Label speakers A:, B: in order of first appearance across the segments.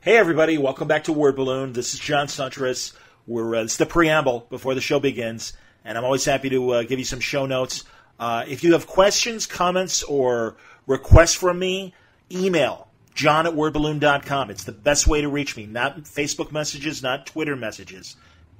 A: Hey everybody, welcome back to Word Balloon. This is John Suntress. It's the preamble before the show begins, and I'm always happy to give you some show notes. If you have questions, comments, or requests from me, email john@wordballoon.com. It's the best way to reach me. Not Facebook messages, not Twitter messages.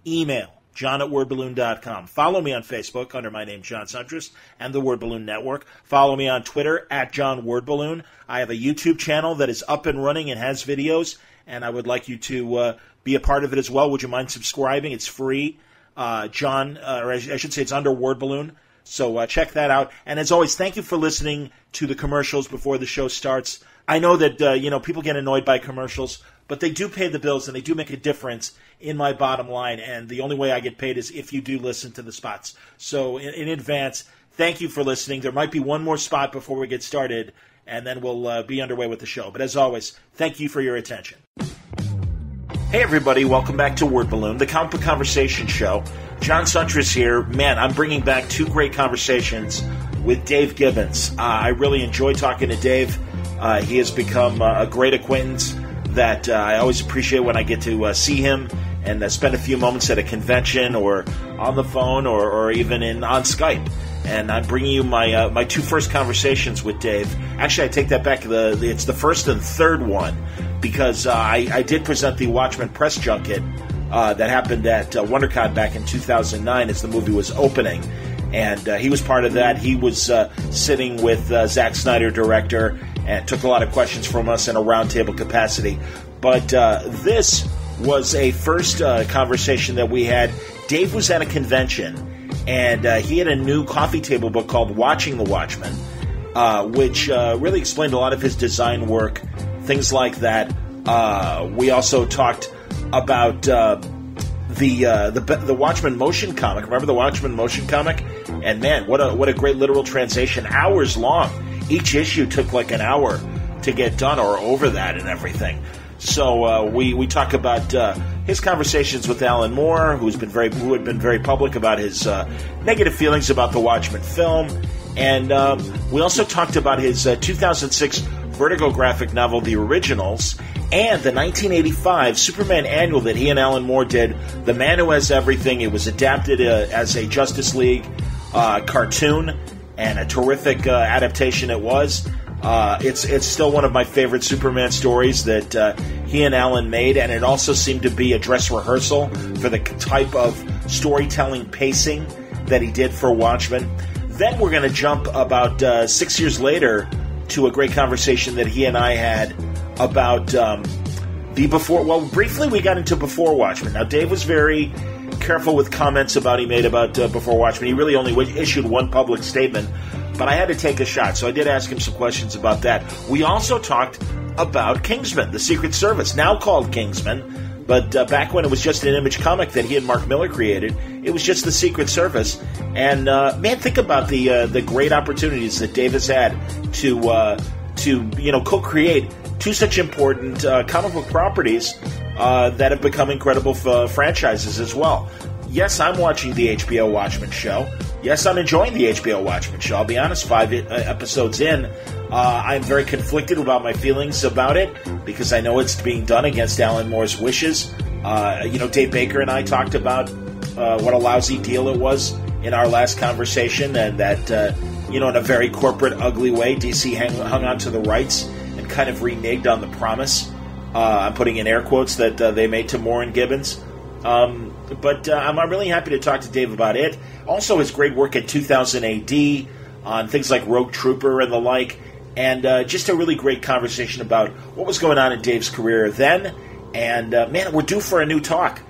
A: Email john@wordballoon.com. Follow me on Facebook under my name, John Suntress, and the Word Balloon Network. Follow me on Twitter @JohnWordBalloon. I have a YouTube channel that is up and running and has videos, and I would like you to be a part of it as well. Would you mind subscribing? It's free. Or I should say it's under Word Balloon. So check that out. And as always, thank you for listening to the commercials before the show starts. I know that people get annoyed by commercials, but they do pay the bills and they do make a difference in my bottom line. And the only way I get paid is if you do listen to the spots. So in advance, thank you for listening. There might be one more spot before we get started, and then we'll be underway with the show. But as always, thank you for your attention. Hey everybody, welcome back to Word Balloon, the comic book conversation show. John Suntress here. Man, I'm bringing back two great conversations with Dave Gibbons. I really enjoy talking to Dave. He has become a great acquaintance that I always appreciate when I get to see him and spend a few moments at a convention or on the phone or even on Skype. And I'm bringing you my two first conversations with Dave. Actually, I take that back. It's the first and third one because I did present the Watchmen press junket that happened at WonderCon back in 2009 as the movie was opening. And he was part of that. He was sitting with Zack Snyder, director, and took a lot of questions from us in a roundtable capacity. But this was a first conversation that we had. Dave was at a convention, and he had a new coffee table book called Watching the Watchmen, which really explained a lot of his design work, things like that. We also talked about the Watchmen motion comic. Remember the Watchmen motion comic? And man, what a great literal translation. Hours long. Each issue took like an hour to get done or over that and everything. So we talk about his conversations with Alan Moore, who had been very public about his negative feelings about the Watchmen film. And we also talked about his 2006 Vertigo graphic novel, The Originals, and the 1985 Superman annual that he and Alan Moore did, The Man Who Has Everything. It was adapted as a Justice League cartoon, and a terrific adaptation it was. It's still one of my favorite Superman stories that he and Alan made, and it also seemed to be a dress rehearsal for the type of storytelling pacing that he did for Watchmen. Then we're going to jump about 6 years later to a great conversation that he and I had about the before. Well, briefly we got into Before Watchmen. Now, Dave was very careful with comments he made about Before Watchmen. He really only issued one public statement, but I had to take a shot, so I did ask him some questions about that. We also talked about Kingsman, the Secret Service, now called Kingsman, but back when it was just an Image comic that he and Mark Miller created, it was just the Secret Service. And man, think about the great opportunities that Dave has had to co-create two such important comic book properties that have become incredible franchises as well. Yes, I'm watching the HBO Watchmen show. Yes, I'm enjoying the HBO Watchmen show. I'll be honest, 5 episodes in, I'm very conflicted about my feelings about it because I know it's being done against Alan Moore's wishes. Dave Baker and I talked about what a lousy deal it was in our last conversation, and that, in a very corporate, ugly way, DC hung on to the rights and kind of reneged on the promise. I'm putting in air quotes that they made to Moore and Gibbons. But I'm really happy to talk to Dave about it. Also, his great work at 2000 AD on things like Rouge Trooper and the like, and just a really great conversation about what was going on in Dave's career then. And man, we're due for a new talk.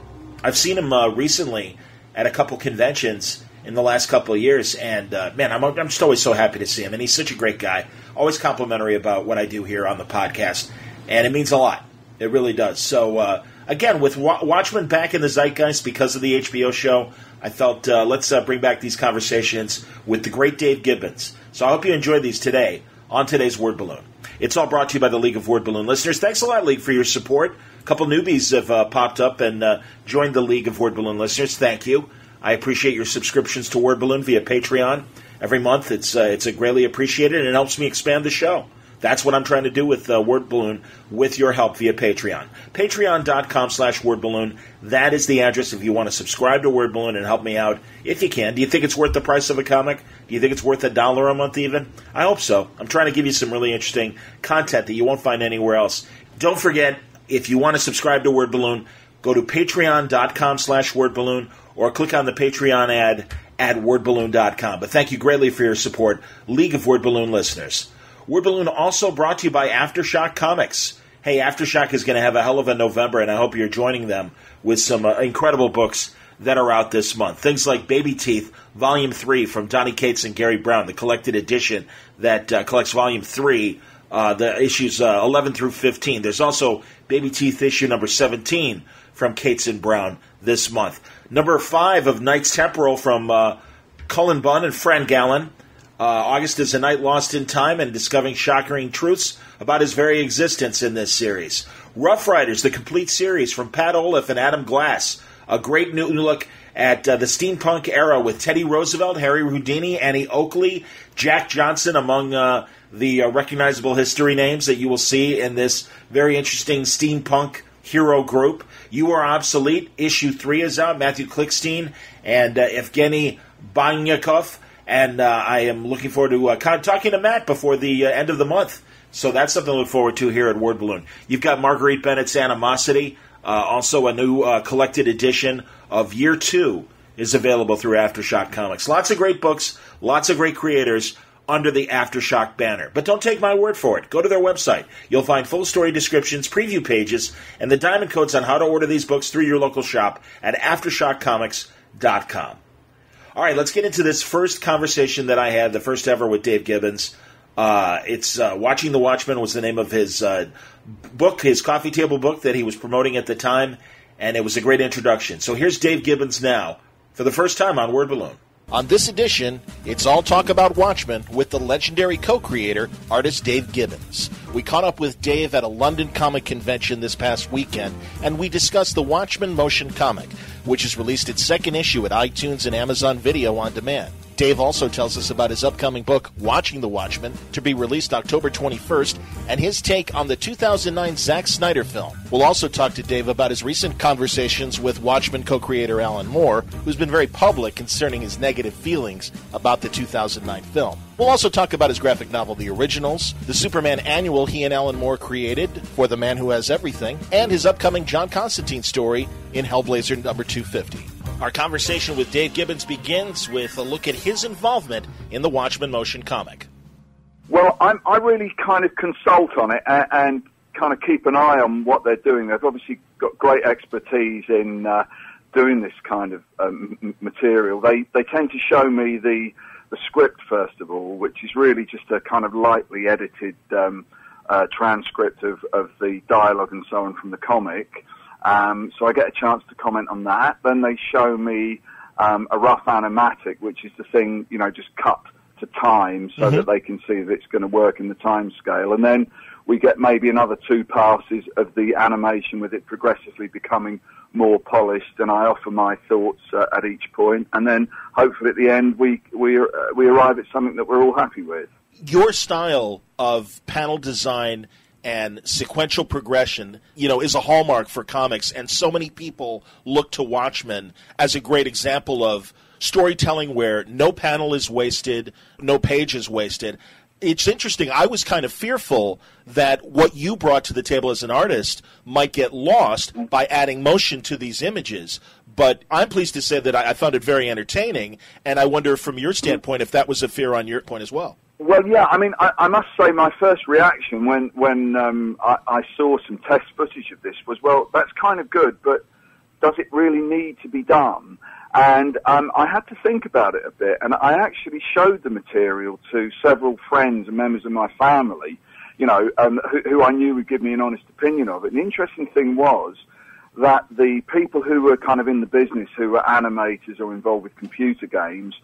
A: I've seen him recently at a couple conventions in the last couple of years, and man, I'm just always so happy to see him. And he's such a great guy, always complimentary about what I do here on the podcast, and it means a lot. It really does. So, again, with Watchmen back in the zeitgeist because of the HBO show, I felt let's bring back these conversations with the great Dave Gibbons. So I hope you enjoyed these today on today's Word Balloon. It's all brought to you by the League of Word Balloon listeners. Thanks a lot, League, for your support. A couple newbies have popped up and joined the League of Word Balloon listeners. Thank you. I appreciate your subscriptions to Word Balloon via Patreon every month. It's greatly appreciated, and it helps me expand the show. That's what I'm trying to do with Word Balloon with your help via Patreon. Patreon.com/wordballoon. That is the address if you want to subscribe to Word Balloon and help me out if you can. Do you think it's worth the price of a comic? Do you think it's worth $1 a month even? I hope so. I'm trying to give you some really interesting content that you won't find anywhere else. Don't forget, if you want to subscribe to Word Balloon, go to patreon.com/wordballoon or click on the Patreon ad at wordballoon.com. But thank you greatly for your support, League of Word Balloon listeners. Word Balloon also brought to you by Aftershock Comics. Hey, Aftershock is going to have a hell of a November, and I hope you're joining them with some incredible books that are out this month. Things like Baby Teeth, Volume 3 from Donny Cates and Gary Brown, the collected edition that collects Volume 3, the issues 11 through 15. There's also Baby Teeth issue number 17 from Cates and Brown this month. Number 5 of Knights Temporal from Cullen Bunn and Fran Gallen. August is a Night Lost in Time and discovering shocking truths about his very existence in this series. Rough Riders, the complete series from Pat Olaf and Adam Glass. A great new look at the steampunk era with Teddy Roosevelt, Harry Houdini, Annie Oakley, Jack Johnson among the recognizable history names that you will see in this very interesting steampunk hero group. You Are Obsolete, issue 3 is out. Matthew Klickstein and Evgeny Banyakov. And I am looking forward to talking to Matt before the end of the month. So that's something to look forward to here at Word Balloon. You've got Marguerite Bennett's Animosity. Also a new collected edition of Year 2 is available through Aftershock Comics. Lots of great books, lots of great creators under the Aftershock banner. But don't take my word for it. Go to their website. You'll find full story descriptions, preview pages, and the diamond codes on how to order these books through your local shop at AftershockComics.com. All right, let's get into this first conversation that I had, the first ever with Dave Gibbons. It's Watching the Watchmen was the name of his book, his coffee table book that he was promoting at the time, and it was a great introduction. So here's Dave Gibbons now, for the first time on Word Balloon. On this edition, it's all talk about Watchmen with the legendary co-creator, artist Dave Gibbons. We caught up with Dave at a London comic convention this past weekend, and we discussed the Watchmen motion comic, which has released its second issue at iTunes and Amazon Video on Demand. Dave also tells us about his upcoming book, Watching the Watchmen, to be released October 21st, and his take on the 2009 Zack Snyder film. We'll also talk to Dave about his recent conversations with Watchmen co-creator Alan Moore, who's been very public concerning his negative feelings about the 2009 film. We'll also talk about his graphic novel, The Originals, the Superman annual he and Alan Moore created for The Man Who Has Everything, and his upcoming John Constantine story in Hellblazer number 250. Our conversation with Dave Gibbons begins with a look at his involvement in the Watchmen motion comic.
B: Well, I really kind of consult on it and kind of keep an eye on what they're doing. They've obviously got great expertise in doing this kind of material. They tend to show me the script, first of all, which is really just a kind of lightly edited transcript of the dialogue and so on from the comic. So I get a chance to comment on that. Then they show me a rough animatic, which is the thing, just cut to time so that they can see that it's going to work in the time scale. And then we get maybe another 2 passes of the animation with it progressively becoming more polished, and I offer my thoughts at each point. And then hopefully at the end we arrive at something that we're all happy with.
A: Your style of panel design and sequential progression, is a hallmark for comics, and so many people look to Watchmen as a great example of storytelling where no panel is wasted, no page is wasted. It's interesting. I was kind of fearful that what you brought to the table as an artist might get lost by adding motion to these images. But I'm pleased to say that I found it very entertaining, and I wonder from your standpoint if that was a fear on your point as well.
B: Well, yeah, I mean, I must say my first reaction when I saw some test footage of this was, well, that's kind of good, but does it really need to be done? And I had to think about it a bit, and I actually showed the material to several friends and members of my family, who I knew would give me an honest opinion of it. And the interesting thing was that the people who were kind of in the business, who were animators or involved with computer games,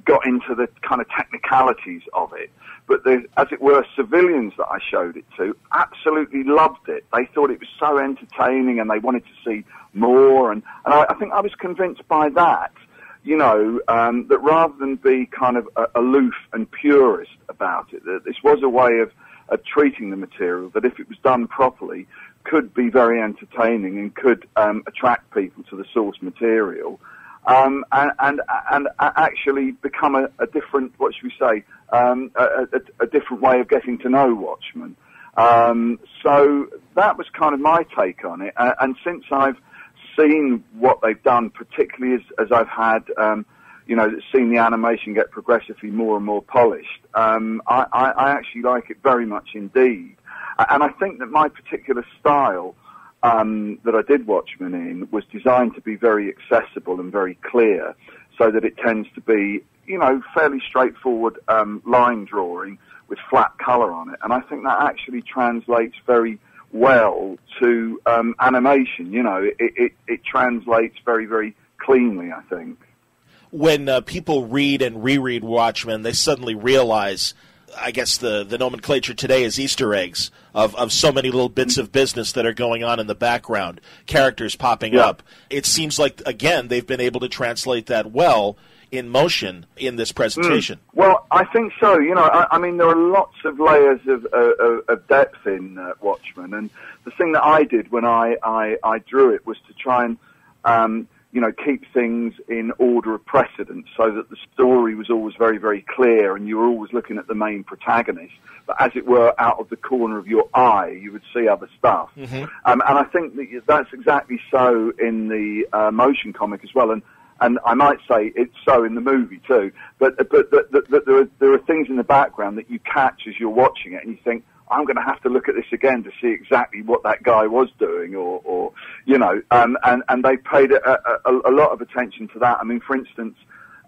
B: got into the kind of technicalities of it. But the, as it were, civilians that I showed it to absolutely loved it. They thought it was so entertaining and they wanted to see more. And I think I was convinced by that, that rather than be kind of aloof and purist about it, that this was a way of at treating the material that, if it was done properly, could be very entertaining and could attract people to the source material, and actually become a different, what should we say, a different way of getting to know Watchmen. So that was kind of my take on it. And since I've seen what they've done, particularly as I've had, seen the animation get progressively more and more polished, I actually like it very much indeed. And I think that my particular style that I did Watchmen in was designed to be very accessible and very clear, so that it tends to be, fairly straightforward line drawing with flat colour on it. And I think that actually translates very well to animation. It translates very, very cleanly, I think.
A: When people read and reread Watchmen, they suddenly realize, I guess the nomenclature today is Easter eggs of so many little bits of business that are going on in the background, characters popping up. It seems like, again, they've been able to translate that well in motion in this presentation.
B: Well, I think so. I mean, there are lots of layers of depth in Watchmen, and the thing that I did when I drew it was to try and keep things in order of precedence, so that the story was always very, very clear, and you were always looking at the main protagonist. But as it were, out of the corner of your eye, you would see other stuff. Mm-hmm. And I think that's exactly so in the motion comic as well. And I might say it's so in the movie too. But there are things in the background that you catch as you're watching it, and you think, I'm going to have to look at this again to see exactly what that guy was doing, and they paid a lot of attention to that. I mean, for instance,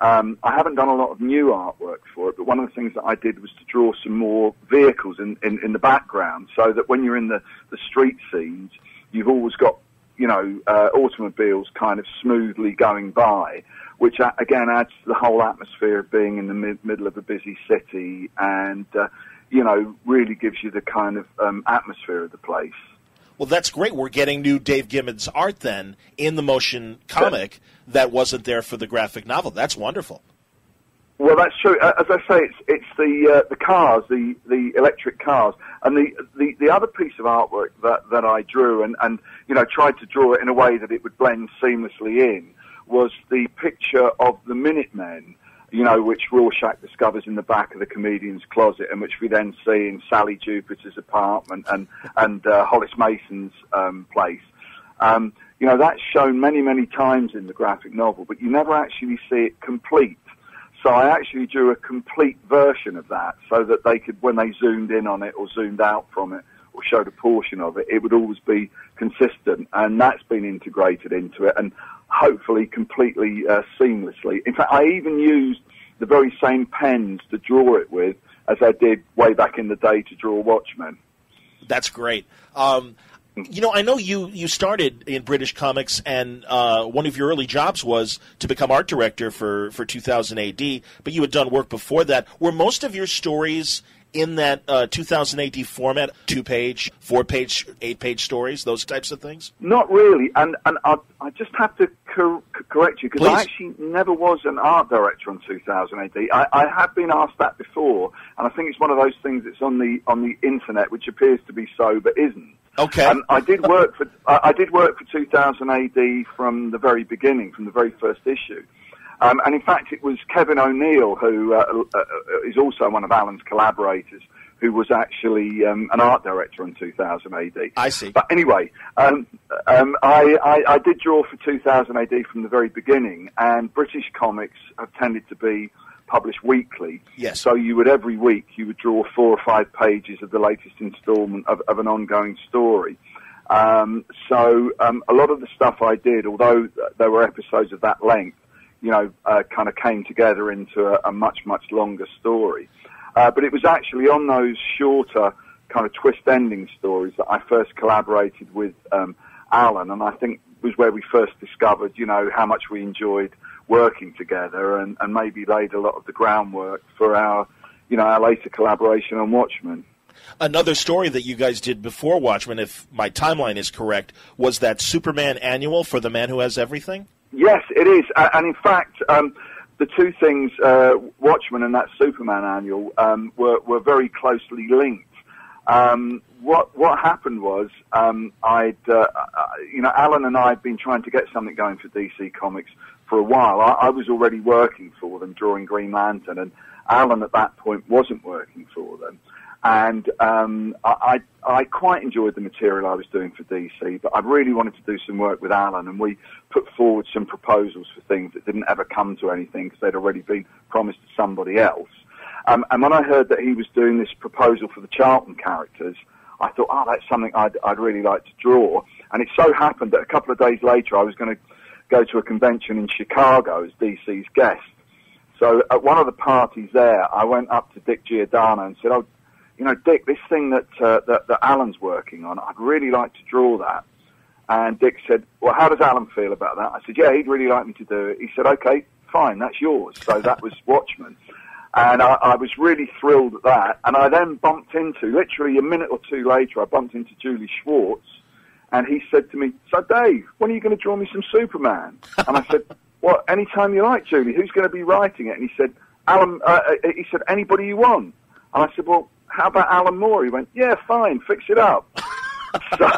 B: I haven't done a lot of new artwork for it, but one of the things that I did was to draw some more vehicles in the background, so that when you're in the street scenes, you've always got, automobiles kind of smoothly going by, which again adds to the whole atmosphere of being in the middle of a busy city, and really gives you the kind of atmosphere of the place.
A: Well, that's great. We're getting new Dave Gibbons art then in the motion comic that wasn't there for the graphic novel. That's wonderful.
B: Well, that's true. As I say, it's the cars, the electric cars, and the other piece of artwork that I drew and tried to draw it in a way that it would blend seamlessly in was the picture of the Minutemen, which Rorschach discovers in the back of the comedian's closet, and which we then see in Sally Jupiter's apartment and Hollis Mason's place. That's shown many, many times in the graphic novel, but you never actually see it complete. So I actually drew a complete version of that, so that they could, when they zoomed in on it or zoomed out from it or showed a portion of it, it would always be consistent, and that's been integrated into it, and hopefully completely seamlessly. In fact, I even used the very same pens to draw it with as I did way back in the day to draw Watchmen. That's great.
A: I know you started in British comics, and one of your early jobs was to become art director for 2000 AD, but you had done work before that. Were most of your stories in that 2000 AD format, 2-page, 4-page, 8-page stories, those types of things?
B: Not really, and I just have to correct you, because I actually never was an art director on 2000 AD. I have been asked that before, and I think it's one of those things that's on the internet, which appears to be so, but isn't.
A: Okay.
B: I did work for 2000 AD from the very beginning, from the very first issue. And in fact, it was Kevin O'Neill, who is also one of Alan's collaborators, who was actually an art director on 2000 AD.
A: I see.
B: But anyway, I did draw for 2000 AD from the very beginning, and British comics have tended to be published weekly.
A: Yes.
B: So every week you would draw 4 or 5 pages of the latest installment of an ongoing story. So a lot of the stuff I did, although there were episodes of that length, kind of came together into a much, much longer story. But it was actually on those shorter kind of twist-ending stories that I first collaborated with Alan, and I think was where we first discovered, how much we enjoyed working together, and maybe laid a lot of the groundwork for our later collaboration on Watchmen.
A: Another story that you guys did before Watchmen, if my timeline is correct, was that Superman annual for The Man Who Has Everything?
B: Yes, it is. And in fact, the two things, Watchmen and that Superman annual, were very closely linked. What happened was, Alan and I had been trying to get something going for DC Comics for a while. I was already working for them, drawing Green Lantern, and Alan at that point wasn't working for them. And I quite enjoyed the material I was doing for DC, but I really wanted to do some work with Alan, and we put forward some proposals for things that didn't ever come to anything because they'd already been promised to somebody else. And when I heard that he was doing this proposal for the Charlton characters, I thought, that's something I'd really like to draw. And it so happened that a couple of days later I was going to go to a convention in Chicago as DC's guest. So at one of the parties there, I went up to Dick Giordano and said, Dick, this thing that Alan's working on, I'd really like to draw that. And Dick said, well, how does Alan feel about that? I said, yeah, he'd really like me to do it. He said, okay, fine, that's yours. So that was Watchmen. And I was really thrilled at that. And I then bumped into, literally a minute or two later, I bumped into Julie Schwartz. And he said to me, so Dave, when are you going to draw me some Superman? And I said, well, anytime you like, Julie. Who's going to be writing it? And he said, anybody you want. And I said, well, how about Alan Moore? He went, yeah, fine, fix it up. So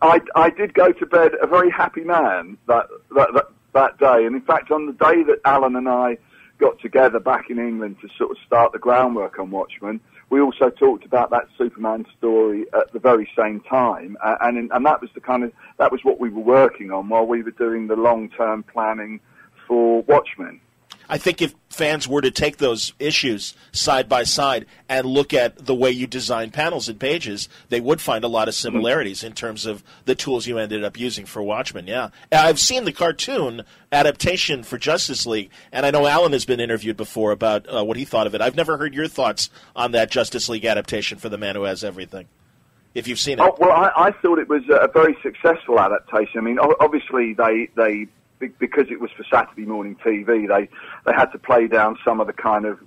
B: I did go to bed a very happy man that day. And in fact, on the day that Alan and I got together back in England to sort of start the groundwork on Watchmen, we also talked about that Superman story at the very same time, and that was that was what we were working on while we were doing the long-term planning for Watchmen.
A: I think if fans were to take those issues side by side and look at the way you design panels and pages, they would find a lot of similarities in terms of the tools you ended up using for Watchmen, yeah. I've seen the cartoon adaptation for Justice League, and I know Alan has been interviewed before about what he thought of it. I've never heard your thoughts on that Justice League adaptation for The Man Who Has Everything, if you've seen it.
B: Oh, well, I thought it was a very successful adaptation. I mean, obviously they because it was for Saturday morning TV, they had to play down some of the kind of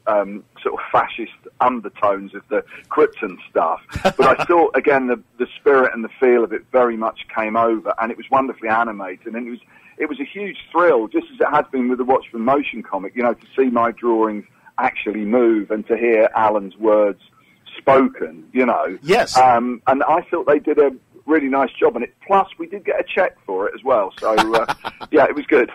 B: sort of fascist undertones of the Krypton stuff. But I thought, again, the spirit and the feel of it very much came over, and it was wonderfully animated, and it was a huge thrill, just as it has been with the Watchmen motion comic, to see my drawings actually move and to hear Alan's words spoken,
A: Yes.
B: And I thought they did a really nice job on it. Plus, we did get a check for it as well. So, yeah, it was good.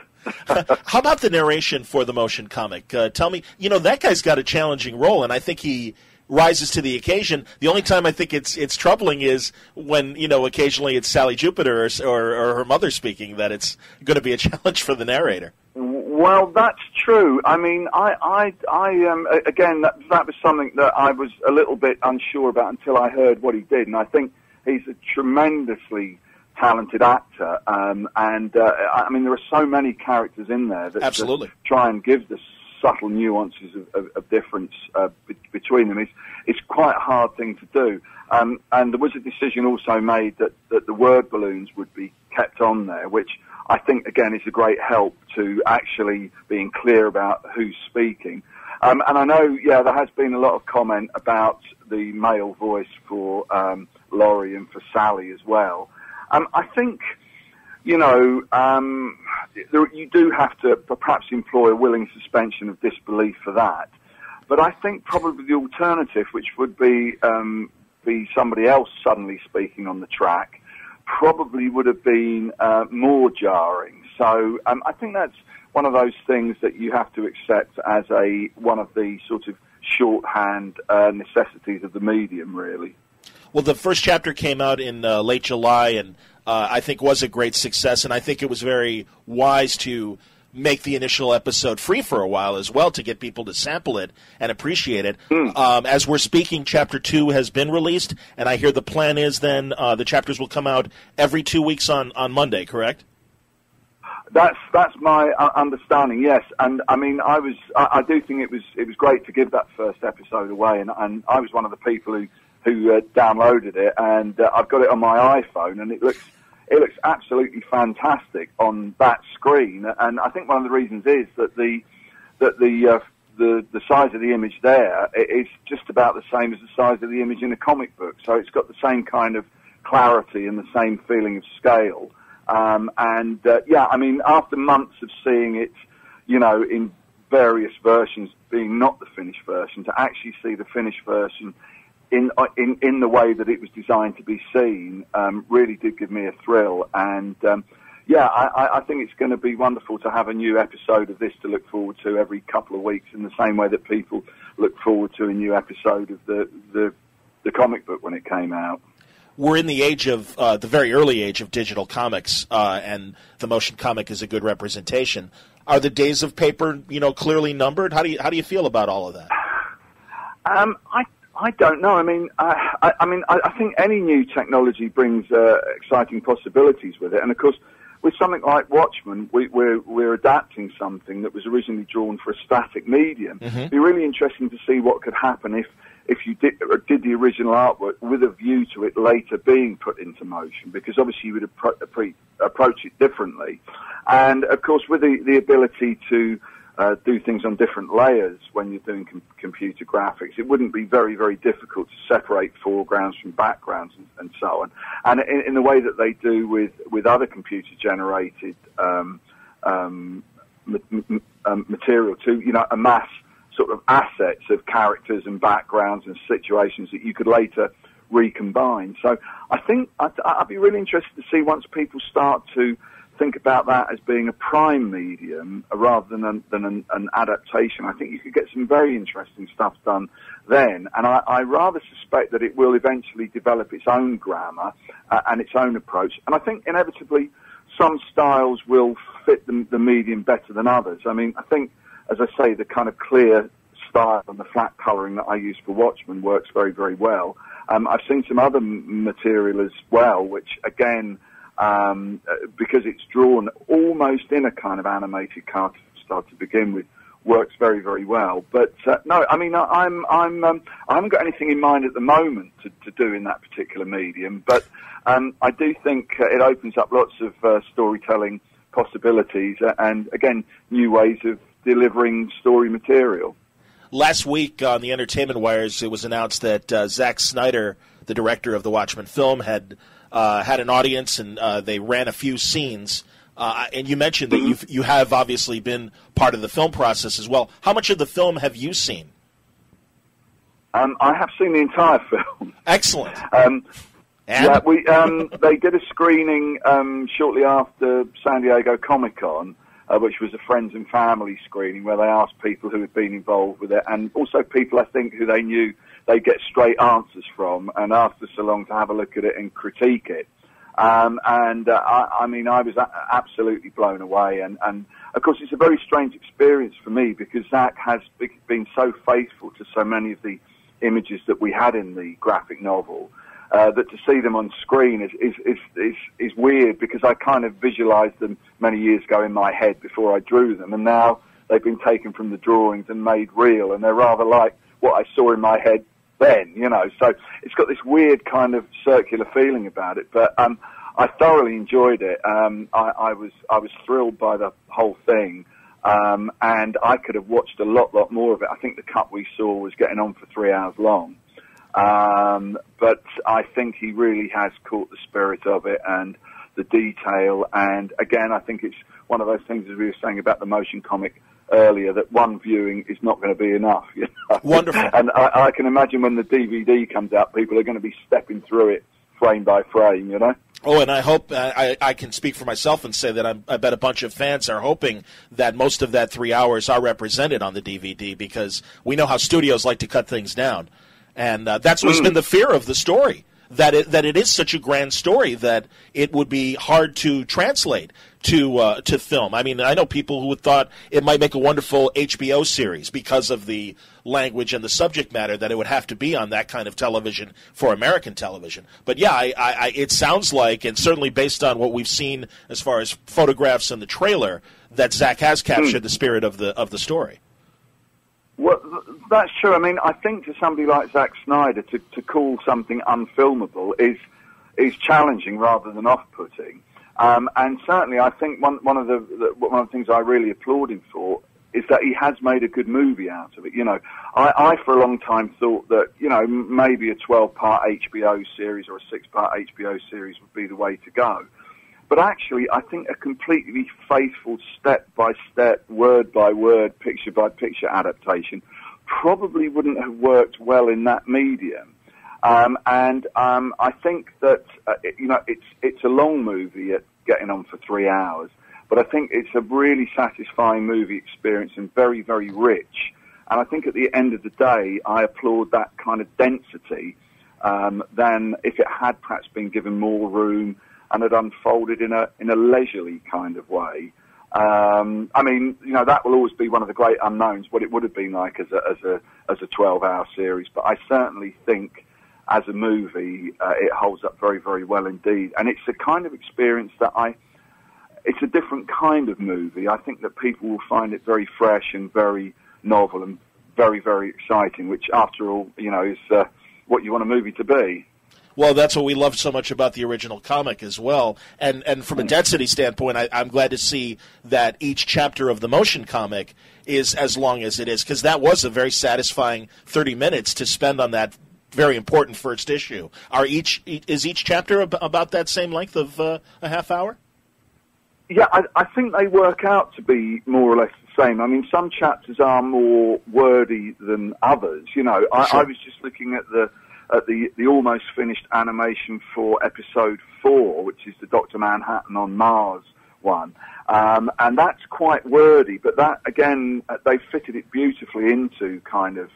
A: How about the narration for the motion comic? Tell me, that guy's got a challenging role, and I think he rises to the occasion. The only time I think it's troubling is when, occasionally it's Sally Jupiter or her mother speaking, that it's going to be a challenge for the narrator.
B: Well, that's true. I mean, again, that was something that I was a little bit unsure about until I heard what he did, and I think he's a tremendously talented actor, I mean, there are so many characters in there that try and give the subtle nuances of difference between them. It's quite a hard thing to do. And there was a decision also made that the word balloons would be kept on there, which I think, again, is a great help to actually being clear about who's speaking. And I know, there has been a lot of comment about the male voice for Laurie and for Sally as well. I think, you do have to perhaps employ a willing suspension of disbelief for that. But I think probably the alternative, which would be somebody else suddenly speaking on the track, probably would have been more jarring. So I think that's one of those things that you have to accept as one of the sort of shorthand necessities of the medium, really.
A: Well, the first chapter came out in late July, and I think was a great success, and I think it was very wise to make the initial episode free for a while as well to get people to sample it and appreciate it. As we're speaking, Chapter 2 has been released, and I hear the plan is then the chapters will come out every 2 weeks on Monday, correct?
B: That's my understanding, yes. And I mean, I do think it was great to give that first episode away, and I was one of the people who downloaded it, and I've got it on my iPhone, and it looks absolutely fantastic on that screen. And I think one of the reasons is that the size of the image there is just about the same as the size of the image in a comic book. So it's got the same kind of clarity and the same feeling of scale. I mean, after months of seeing it, in various versions being not the finished version, to actually see the finished version in the way that it was designed to be seen, really did give me a thrill. And I think it's going to be wonderful to have a new episode of this to look forward to every couple of weeks, in the same way that people look forward to a new episode of the comic book when it came out.
A: We're in the age of the very early age of digital comics, and the motion comic is a good representation. Are the days of paper, clearly numbered? How do you feel about all of that?
B: I don't know. I mean, I think any new technology brings exciting possibilities with it, and of course, with something like Watchmen, we're adapting something that was originally drawn for a static medium. Mm-hmm. It'd be really interesting to see what could happen if you did the original artwork with a view to it later being put into motion, because obviously you would approach it differently. And of course, with the ability to do things on different layers when you're doing computer graphics, it wouldn't be very, very difficult to separate foregrounds from backgrounds and so on. And in the way that they do with other computer-generated material to, amass sort of assets of characters and backgrounds and situations that you could later recombine. So I think I'd be really interested to see, once people start to think about that as being a prime medium rather than an adaptation, I think you could get some very interesting stuff done then. And I rather suspect that it will eventually develop its own grammar and its own approach. And I think inevitably some styles will fit the medium better than others. I mean, I think, as I say, the kind of clear style and the flat colouring that I use for Watchmen works very, very well. I've seen some other material as well, which, again, because it's drawn almost in a kind of animated cartoon style to begin with, works very, very well. But no, I mean, I haven't got anything in mind at the moment to do in that particular medium. But I do think it opens up lots of storytelling possibilities and, again, new ways of delivering story material.
A: Last week on the Entertainment Wires, it was announced that Zack Snyder, the director of the Watchmen film, had an audience, and they ran a few scenes. And you mentioned that you have obviously been part of the film process as well. How much of the film have you seen?
B: I have seen the entire film.
A: Excellent.
B: Yeah, they did a screening shortly after San Diego Comic-Con, which was a friends and family screening where they asked people who had been involved with it, and also people, I think, who they knew they'd get straight answers from, and asked us along to have a look at it and critique it. I mean, I was absolutely blown away, and of course it's a very strange experience for me, because Zack has been so faithful to so many of the images that we had in the graphic novel, that to see them on screen is weird, because I kind of visualized them many years ago in my head before I drew them, and now they've been taken from the drawings and made real, and they're rather like what I saw in my head then, so it's got this weird kind of circular feeling about it, but I thoroughly enjoyed it. I was thrilled by the whole thing, and I could have watched a lot more of it. I think the cut we saw was getting on for 3 hours long. But I think he really has caught the spirit of it and the detail. And again, I think it's one of those things, as we were saying about the motion comic earlier, that one viewing is not going to be enough.
A: Wonderful.
B: And I can imagine when the DVD comes out, people are going to be stepping through it frame by frame,
A: Oh, and I hope I can speak for myself and say that I bet a bunch of fans are hoping that most of that 3 hours are represented on the DVD, because we know how studios like to cut things down. And that's what's been the fear of the story, that it is such a grand story that it would be hard to translate to film. I mean, I know people who had thought it might make a wonderful HBO series because of the language and the subject matter, that it would have to be on that kind of television for American television. But yeah, it sounds like, and certainly based on what we've seen as far as photographs and the trailer, that Zack has captured the spirit of the story.
B: Well, that's true. I mean, I think to somebody like Zack Snyder to call something unfilmable is challenging rather than off-putting. And certainly, I think one of the things I really applaud him for is that he has made a good movie out of it. I for a long time thought that maybe a 12-part HBO series or a 6-part HBO series would be the way to go. But actually, I think a completely faithful, step-by-step, word-by-word, picture-by-picture adaptation probably wouldn't have worked well in that medium. I think that it's a long movie at getting on for 3 hours, but I think it's a really satisfying movie experience and very, very rich. And I think at the end of the day, I applaud that kind of density than if it had perhaps been given more room and had unfolded in a leisurely kind of way. That will always be one of the great unknowns, what it would have been like as a 12-hour series. But I certainly think, as a movie, it holds up very, very well indeed. And it's a kind of experience that it's a different kind of movie. I think that people will find it very fresh and very novel and very, very exciting, which, after all, is what you want a movie to be.
A: Well, that's what we love so much about the original comic as well. And from a density standpoint, I'm glad to see that each chapter of the motion comic is as long as it is, because that was a very satisfying 30 minutes to spend on that very important first issue. Is each chapter about that same length of a half hour?
B: Yeah, I think they work out to be more or less the same. I mean, some chapters are more wordy than others.
A: Sure.
B: I was just looking at the almost finished animation for episode 4, which is the Dr. Manhattan on Mars one. And that's quite wordy, but that, again, they fitted it beautifully into kind of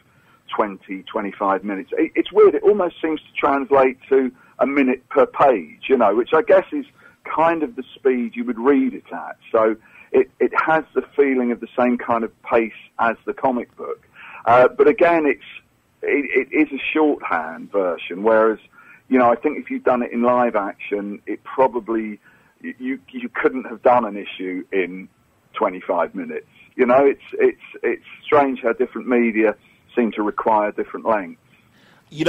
B: 20, 25 minutes. It's weird. It almost seems to translate to a minute per page, which I guess is kind of the speed you would read it at. So it has the feeling of the same kind of pace as the comic book. But again, it is a shorthand version, whereas, I think if you'd done it in live action, it probably, you couldn't have done an issue in 25 minutes. It's strange how different media seem to require different lengths.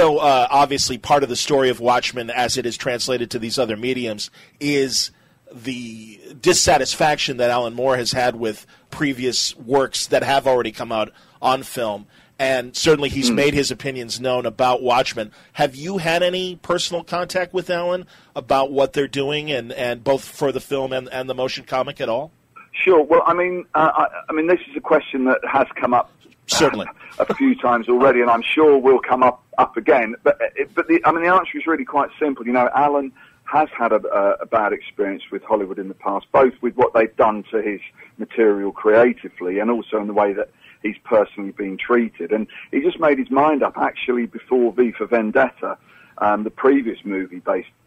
A: Obviously part of the story of Watchmen, as it is translated to these other mediums, is the dissatisfaction that Alan Moore has had with previous works that have already come out on film. And certainly he's made his opinions known about Watchmen. Have you had any personal contact with Alan about what they're doing, and both for the film and the motion comic at all?
B: Sure. Well, I mean, this is a question that has come up
A: certainly
B: a few times already, and I'm sure will come up again. But the answer is really quite simple. Alan has had a bad experience with Hollywood in the past, both with what they've done to his material creatively and also in the way that he's personally been treated. And he just made his mind up, actually, before V for Vendetta, the previous movie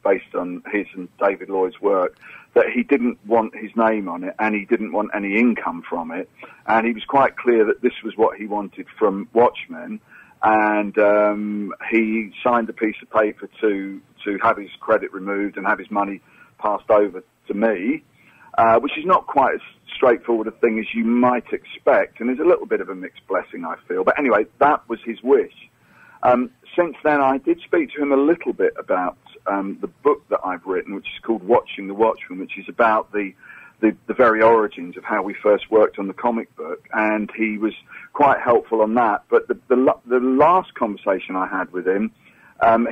B: based on his and David Lloyd's work, that he didn't want his name on it and he didn't want any income from it. And he was quite clear that this was what he wanted from Watchmen. And he signed a piece of paper to have his credit removed and have his money passed over to me, which is not quite as straightforward a thing as you might expect, and there's a little bit of a mixed blessing, I feel. But anyway, that was his wish. Since then, I did speak to him a little bit about the book that I've written, which is called Watching the Watchmen, which is about the very origins of how we first worked on the comic book, and he was quite helpful on that. But the last conversation I had with him,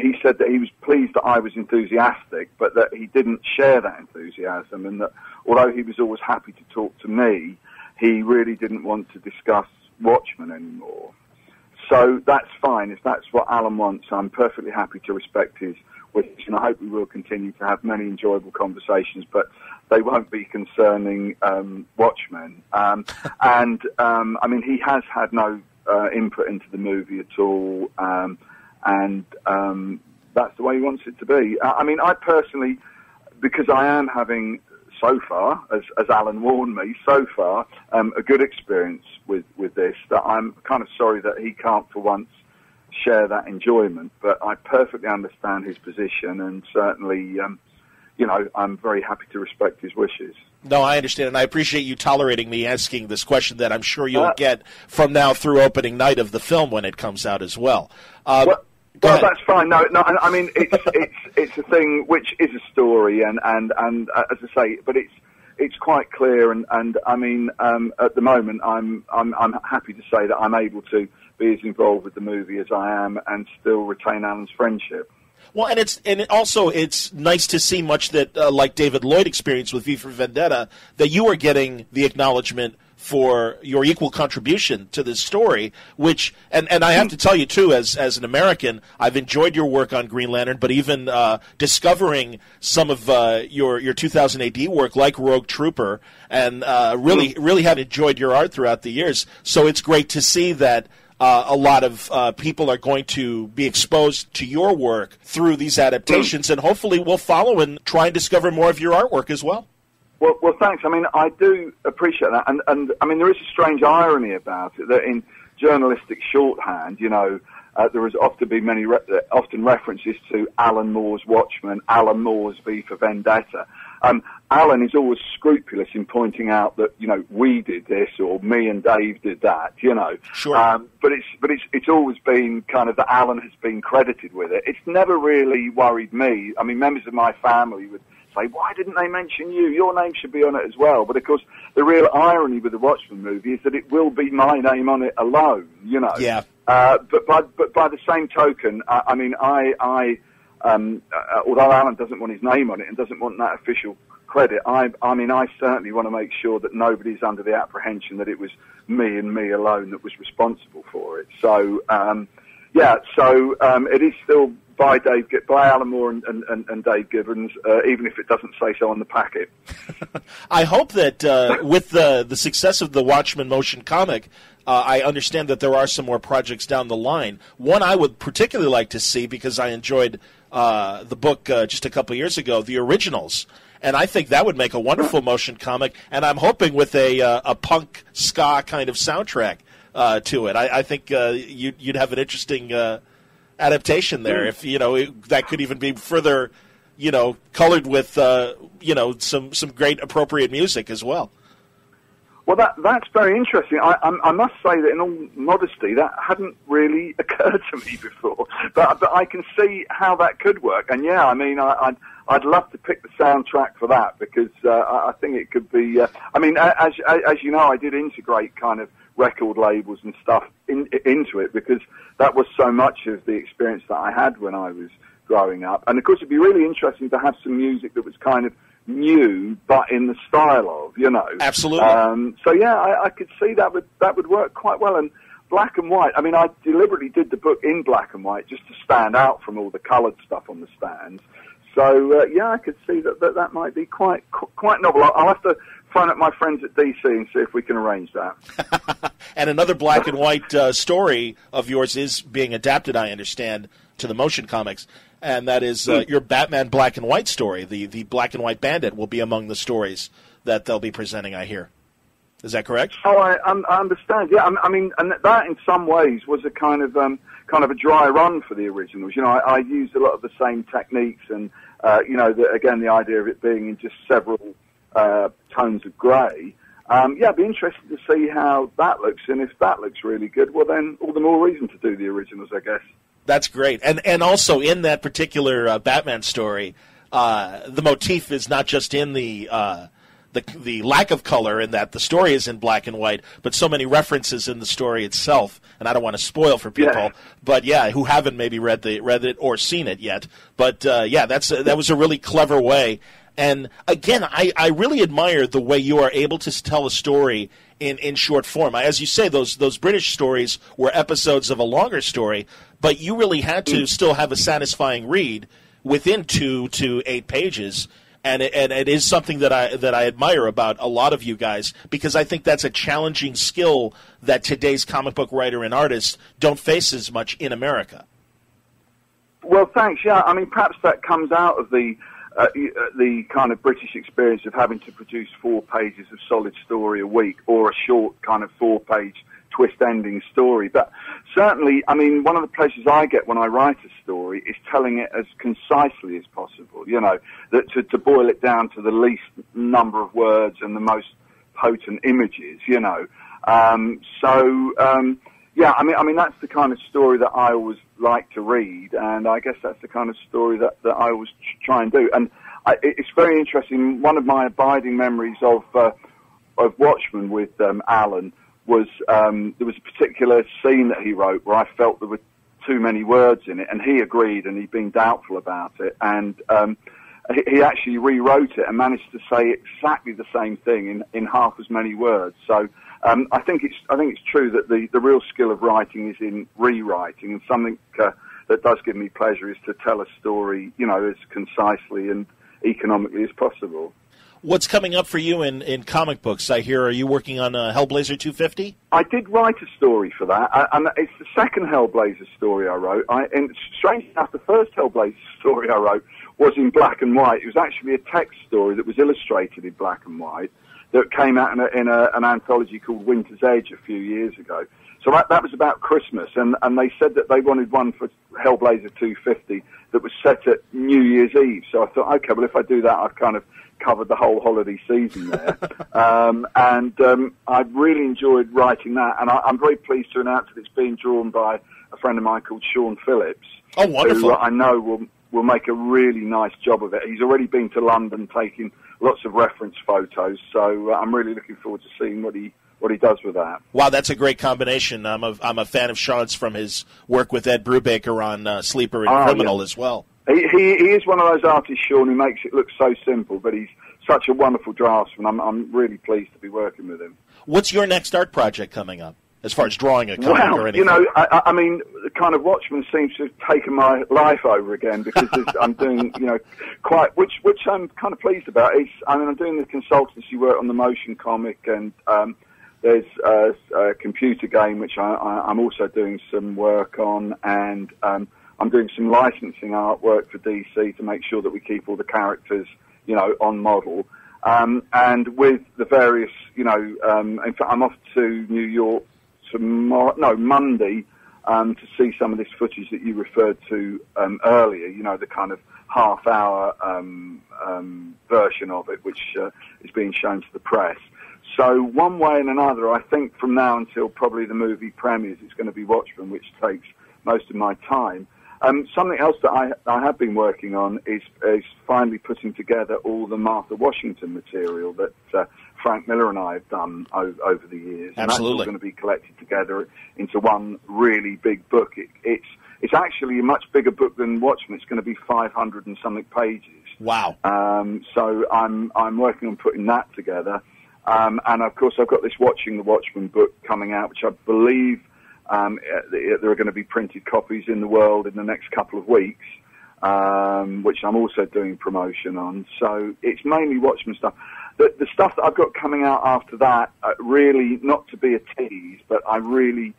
B: he said that he was pleased that I was enthusiastic, but that he didn't share that enthusiasm, and that although he was always happy to talk to me, he really didn't want to discuss Watchmen anymore. So that's fine. If that's what Alan wants, I'm perfectly happy to respect his wish, and I hope we will continue to have many enjoyable conversations, but they won't be concerning Watchmen. He has had no input into the movie at all, and that's the way he wants it to be. I personally, because I am having, so far, as Alan warned me, a good experience with this, that I'm kind of sorry that he can't for once share that enjoyment, but I perfectly understand his position, and certainly, I'm very happy to respect his wishes.
A: No, I understand, and I appreciate you tolerating me asking this question that I'm sure you'll get from now through opening night of the film when it comes out as well.
B: Well, that's fine. No. I mean, it's a thing which is a story, and as I say, but it's quite clear, and I mean, at the moment, I'm happy to say that I'm able to be as involved with the movie as I am, and still retain Alan's friendship.
A: Well, and it's nice to see much that like David Lloyd experienced with V for Vendetta, that you are getting the acknowledgement
C: for your equal contribution to this story, which, and I have to tell you, too, as an American, I've enjoyed your work on Green Lantern, but even discovering some of your 2000 AD work, like Rouge Trooper, and really have enjoyed your art throughout the years. So it's great to see that a lot of people are going to be exposed to your work through these adaptations, and hopefully we'll follow and try and discover more of your artwork as well.
B: Well, thanks. I mean, I do appreciate that, and I mean, there is a strange irony about it that in journalistic shorthand, there is often references to Alan Moore's Watchmen, Alan Moore's V for Vendetta. Alan is always scrupulous in pointing out that we did this or me and Dave did that.
C: Sure.
B: But it's always been kind of that Alan has been credited with it. It's never really worried me. I mean, members of my family would say, why didn't they mention you? Your name should be on it as well. But of course, the real irony with the Watchmen movie is that it will be my name on it alone,
C: Yeah.
B: But by the same token, I mean, although Alan doesn't want his name on it and doesn't want that official credit, I certainly want to make sure that nobody's under the apprehension that it was me and me alone that was responsible for it. So, it is still by Alan Moore and Dave Gibbons, even if it doesn't say so on the packet.
C: I hope that with the success of the Watchmen motion comic, I understand that there are some more projects down the line. One I would particularly like to see, because I enjoyed the book just a couple of years ago, The Originals, and I think that would make a wonderful motion comic, and I'm hoping with a punk ska kind of soundtrack to it. I think you'd have an interesting adaptation there, if that could even be further, colored with some great appropriate music as well.
B: Well, that's very interesting. I must say that in all modesty, that hadn't really occurred to me before. But I can see how that could work. And yeah, I mean, I'd love to pick the soundtrack for that, because I think it could be. I mean, as you know, I did integrate kind of record labels and stuff into it, because that was so much of the experience that I had when I was growing up. And of course, it'd be really interesting to have some music that was kind of new, but in the style of,
C: Absolutely.
B: So yeah, I could see that would work quite well. And black and white. I mean, I deliberately did the book in black and white just to stand out from all the coloured stuff on the stands. So yeah, I could see that might be quite novel. I'll have to phone up my friends at DC and see if we can arrange that.
C: And another black and white story of yours is being adapted, I understand, to the motion comics. And that is your Batman black and white story. The Black and White Bandit will be among the stories that they'll be presenting, I hear. Is that correct?
B: Oh, I understand. Yeah, I mean, and that in some ways was a kind of a dry run for the originals. I used a lot of the same techniques, and again, the idea of it being in just several tones of grey. Yeah, I'd be interested to see how that looks, and if that looks really good, well then, all the more reason to do the originals, I guess.
C: That's great. And also in that particular Batman story, the motif is not just in the lack of color, in that the story is in black and white, but so many references in the story itself. And I don't want to spoil for people, but yeah, who haven't maybe read it or seen it yet. But yeah, that was a really clever way. And again, I really admire the way you are able to tell a story in short form. As you say, those British stories were episodes of a longer story, but you really had to still have a satisfying read within 2 to 8 pages. And it is something that I admire about a lot of you guys, because I think that's a challenging skill that today's comic book writer and artist don't face as much in America.
B: Well, thanks. Yeah, I mean, perhaps that comes out of the kind of British experience of having to produce 4 pages of solid story a week, or a short kind of 4-page twist-ending story. But certainly, I mean, one of the pleasures I get when I write a story is telling it as concisely as possible, that to boil it down to the least number of words and the most potent images, Yeah, I mean, that's the kind of story that I always like to read, and I guess that's the kind of story that I always try and do. And it's very interesting. One of my abiding memories of Watchmen with Alan was there was a particular scene that he wrote where I felt there were too many words in it, and he agreed, and he'd been doubtful about it, and he actually rewrote it and managed to say exactly the same thing in half as many words. So I think it's true that the real skill of writing is in rewriting, and something that does give me pleasure is to tell a story, as concisely and economically as possible.
C: What's coming up for you in comic books? I hear, are you working on Hellblazer 250?
B: I did write a story for that, and it's the second Hellblazer story I wrote. And strangely enough, the first Hellblazer story I wrote was in black and white. It was actually a text story that was illustrated in black and white that came out in an anthology called Winter's Edge a few years ago. So that was about Christmas, and they said that they wanted one for Hellblazer 250 that was set at New Year's Eve. So I thought, okay, well, if I do that, I've kind of covered the whole holiday season there. I really enjoyed writing that, and I'm very pleased to announce that it's being drawn by a friend of mine called Sean Phillips.
C: Oh, wonderful.
B: Who I know will make a really nice job of it. He's already been to London taking lots of reference photos, so I'm really looking forward to seeing what he does with that.
C: Wow, that's a great combination. I'm a fan of Sean's from his work with Ed Brubaker on Sleeper and Criminal as well.
B: He is one of those artists, Sean, who makes it look so simple, but he's such a wonderful draftsman. I'm really pleased to be working with him.
C: What's your next art project coming up, as far as drawing a comic or anything?
B: I mean, the kind of Watchmen seems to have taken my life over again, because I'm doing, which I'm kind of pleased about. I'm doing the consultancy work on the motion comic, and there's a computer game which I'm also doing some work on, and I'm doing some licensing artwork for DC to make sure that we keep all the characters, on model. And with the various, in fact, I'm off to New York Monday, to see some of this footage that you referred to earlier, the kind of half-hour version of it, which is being shown to the press. So one way and another, I think from now until probably the movie premieres, it's going to be Watchmen, which takes most of my time. Something else that I have been working on is finally putting together all the Martha Washington material that Frank Miller and I have done over the years.
C: Absolutely.
B: And that's all going to be collected together into one really big book. It's actually a much bigger book than Watchmen. It's going to be 500 and something pages.
C: Wow.
B: So I'm working on putting that together. And of course I've got this Watching the Watchmen book coming out, which I believe there are going to be printed copies in the world in the next couple of weeks, which I'm also doing promotion on. So it's mainly Watchmen stuff. The stuff that I've got coming out after that, really, not to be a tease, but I really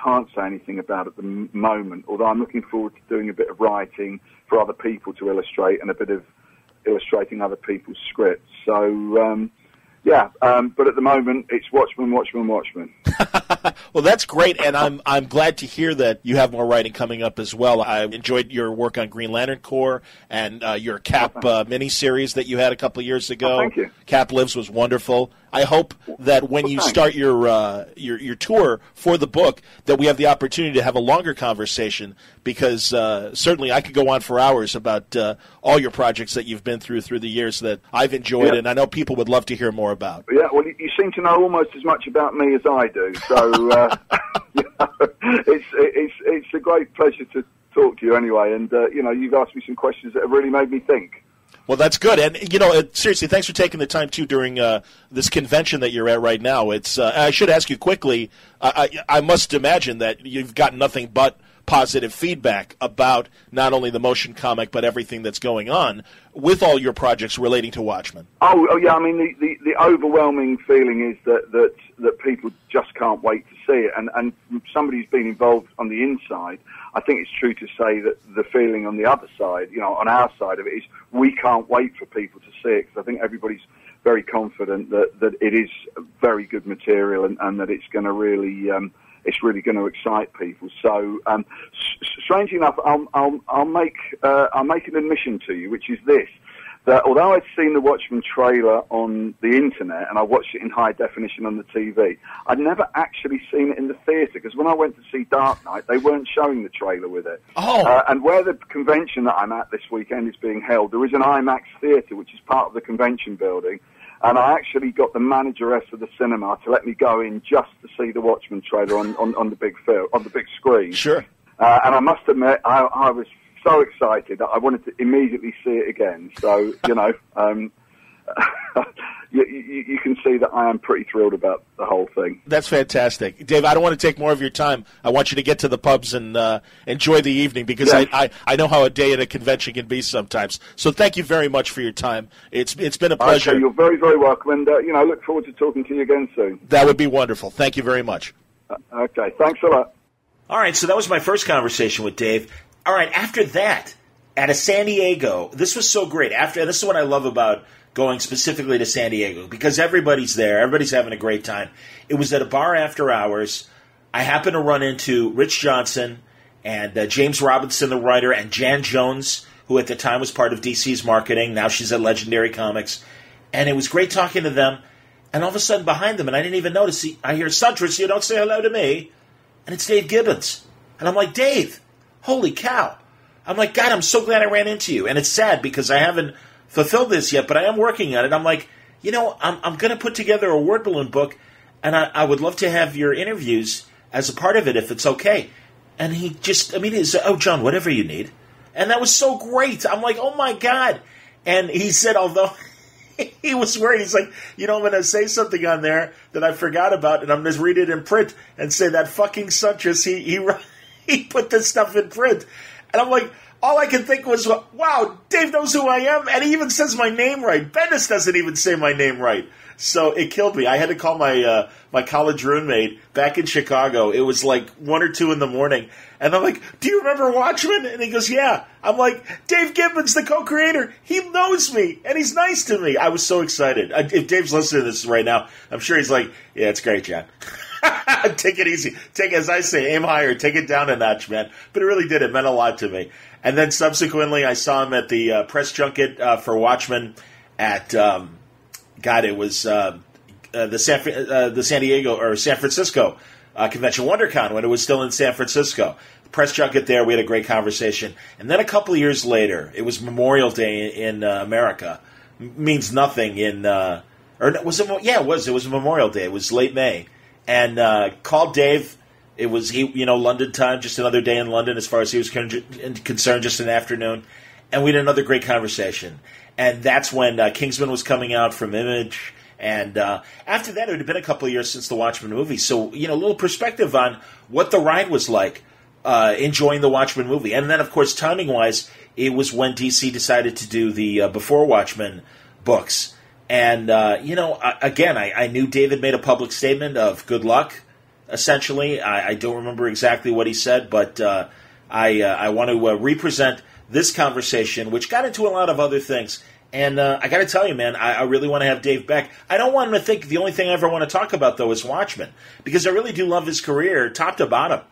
B: can't say anything about at the moment, although I'm looking forward to doing a bit of writing for other people to illustrate and a bit of illustrating other people's scripts. So, but at the moment, it's Watchmen, Watchmen, Watchmen.
C: Well, that's great, and I'm glad to hear that you have more writing coming up as well. I enjoyed your work on Green Lantern Corps and your Cap miniseries that you had a couple of years ago.
B: Thank you.
C: Cap Lives was wonderful. I hope that when you start your tour for the book, that we have the opportunity to have a longer conversation, because certainly I could go on for hours about all your projects that you've been through the years that I've enjoyed, and I know people would love to hear more about.
B: Yeah, well, you seem to know almost as much about me as I do, so it's a great pleasure to talk to you anyway, and you've asked me some questions that have really made me think.
C: Well, that's good, and seriously, thanks for taking the time too during this convention that you're at right now. It's I should ask you quickly. I must imagine that you've gotten nothing but positive feedback about not only the motion comic but everything that's going on with all your projects relating to Watchmen.
B: Oh yeah. I mean, the overwhelming feeling is that people just can't wait to see it, and somebody who's been involved on the inside, I think it's true to say that the feeling on the other side, on our side of it, is we can't wait for people to see it, because I think everybody's very confident that it is very good material and that it's going to really it's really going to excite people. So, strangely enough, I'll make an admission to you, which is this: that although I'd seen the Watchmen trailer on the internet and I watched it in high definition on the TV, I'd never actually seen it in the theatre, because when I went to see Dark Knight, they weren't showing the trailer with it.
C: Oh.
B: And where the convention that I'm at this weekend is being held, there is an IMAX theatre, which is part of the convention building. And I actually got the manageress of the cinema to let me go in just to see the Watchmen trailer on the big film, on the big screen.
C: Sure.
B: And I must admit, I was so excited that I wanted to immediately see it again. So, you can see that I am pretty thrilled about the whole thing.
C: That's fantastic. Dave, I don't want to take more of your time. I want you to get to the pubs and enjoy the evening, because I know how a day at a convention can be sometimes. So thank you very much for your time. It's been a pleasure.
B: Okay, you're very, very welcome, and I look forward to talking to you again soon.
C: That would be wonderful. Thank you very much.
B: Okay, thanks a lot.
A: All right, so that was my first conversation with Dave. All right, after that, at a San Diego, this was so great. This is what I love about going specifically to San Diego, because everybody's there. Everybody's having a great time. It was at a bar after hours. I happened to run into Rich Johnson and James Robinson, the writer, and Jan Jones, who at the time was part of DC's marketing. Now she's at Legendary Comics. And it was great talking to them. And all of a sudden behind them, and I didn't even notice, I hear, "Suntress, you don't say hello to me." And it's Dave Gibbons. And I'm like, "Dave, holy cow." I'm like, "God, I'm so glad I ran into you." And it's sad because I haven't fulfilled this yet, but I am working on it. I'm like, I'm going to put together a word balloon book, and I would love to have your interviews as a part of it if it's okay. And he just immediately said, "Oh, John, whatever you need." And that was so great. I'm like, "Oh, my God." And he said, although he was worried, he's like, I'm going to say something on there that I forgot about, and I'm going to read it in print and say that fucking Suntress, he put this stuff in print. And I'm like, all I could think was, wow, Dave knows who I am, and he even says my name right. Bendis doesn't even say my name right. So it killed me. I had to call my my college roommate back in Chicago. It was like 1 or 2 in the morning. And I'm like, "Do you remember Watchmen?" And he goes, "Yeah." I'm like, "Dave Gibbons, the co-creator, he knows me, and he's nice to me." I was so excited. If Dave's listening to this right now, I'm sure he's like, "Yeah, it's great, John." Take it easy. As I say, aim higher. Take it down a notch, man. But it really did. It meant a lot to me. And then subsequently, I saw him at the press junket for Watchmen at, it was the San Diego or San Francisco convention, WonderCon, when it was still in San Francisco. Press junket there. We had a great conversation. And then a couple of years later, it was Memorial Day in America. Means nothing in, it was Memorial Day. It was late May. And called Dave. It was, London time, just another day in London as far as he was concerned, just an afternoon. And we had another great conversation. And that's when Kingsman was coming out from Image. And after that, it had been a couple of years since the Watchmen movie. So, a little perspective on what the ride was like enjoying the Watchmen movie. And then, of course, timing-wise, it was when DC decided to do the Before Watchmen books. And, again, I knew David made a public statement of good luck. Essentially, I don't remember exactly what he said, but I want to represent this conversation, which got into a lot of other things. And I got to tell you, man, I really want to have Dave back. I don't want him to think the only thing I ever want to talk about, though, is Watchmen, because I really do love his career, top to bottom.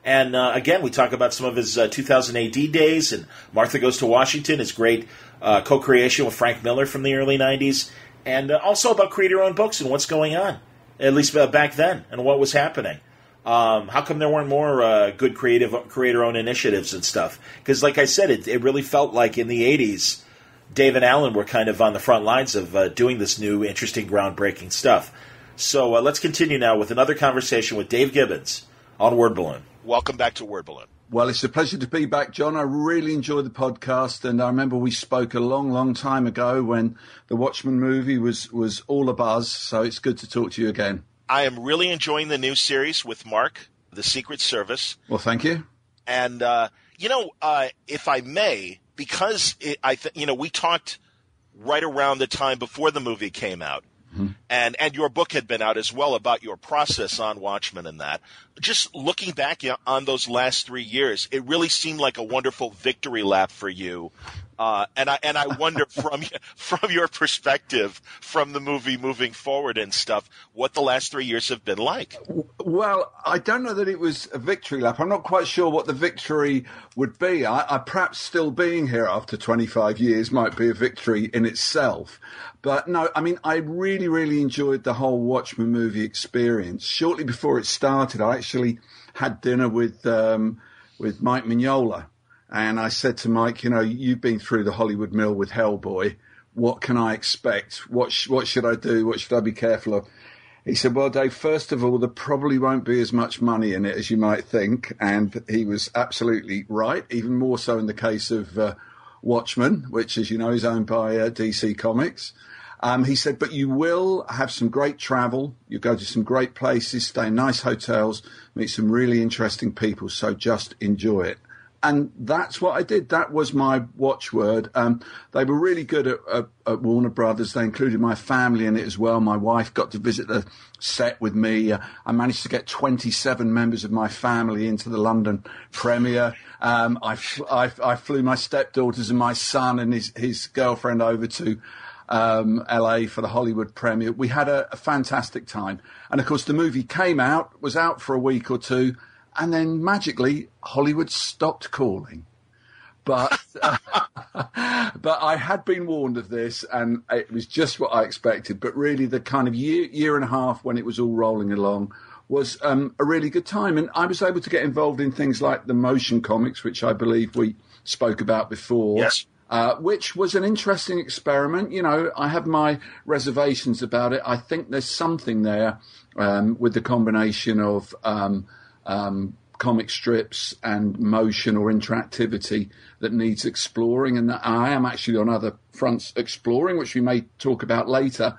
A: And again, we talk about some of his 2000 AD days, and Martha Goes to Washington, his great co-creation with Frank Miller from the early 90s, and also about creator-owned books and what's going on. At least back then, and what was happening. How come there weren't more good creator-owned initiatives and stuff? Because, like I said, it really felt like in the 80s, Dave and Alan were kind of on the front lines of doing this new, interesting, groundbreaking stuff. So let's continue now with another conversation with Dave Gibbons on Word Balloon. Welcome back to Word Balloon.
D: Well, it's a pleasure to be back, John. I really enjoyed the podcast, and I remember we spoke a long, long time ago when the Watchmen movie was all abuzz, so it's good to talk to you again.
C: I am really enjoying the new series with Mark, The Secret Service.
D: Well, thank you.
C: And, if I may, because we talked right around the time before the movie came out, and your book had been out as well about your process on Watchmen and that. Just looking back on those last 3 years, it really seemed like a wonderful victory lap for you. And I wonder from your perspective, from the movie moving forward and stuff, what the last 3 years have been like.
D: Well, I don't know that it was a victory lap. I'm not quite sure what the victory would be. I perhaps still being here after 25 years might be a victory in itself. But no, I mean, I really, really enjoyed the whole Watchmen movie experience. Shortly before it started, I actually had dinner with Mike Mignola. And I said to Mike, you've been through the Hollywood mill with Hellboy. What can I expect? What should I do? What should I be careful of? He said, well, Dave, first of all, there probably won't be as much money in it as you might think. And he was absolutely right, even more so in the case of Watchmen, which, as you know, is owned by DC Comics. He said, but you will have some great travel. You go to some great places, stay in nice hotels, meet some really interesting people. So just enjoy it. And that's what I did. That was my watchword. They were really good at Warner Brothers. They included my family in it as well. My wife got to visit the set with me. I managed to get 27 members of my family into the London premiere. I flew my stepdaughters and my son and his girlfriend over to LA for the Hollywood premiere. We had a fantastic time. And of course, the movie was out for a week or two. And then magically, Hollywood stopped calling. But I had been warned of this, and it was just what I expected. But really, the kind of year and a half when it was all rolling along was a really good time. And I was able to get involved in things like the motion comics, which I believe we spoke about before.
C: Yes.
D: Which was an interesting experiment. You know, I have my reservations about it. I think there's something there with the combination of comic strips and motion or interactivity that needs exploring, and I am actually on other fronts exploring, which we may talk about later.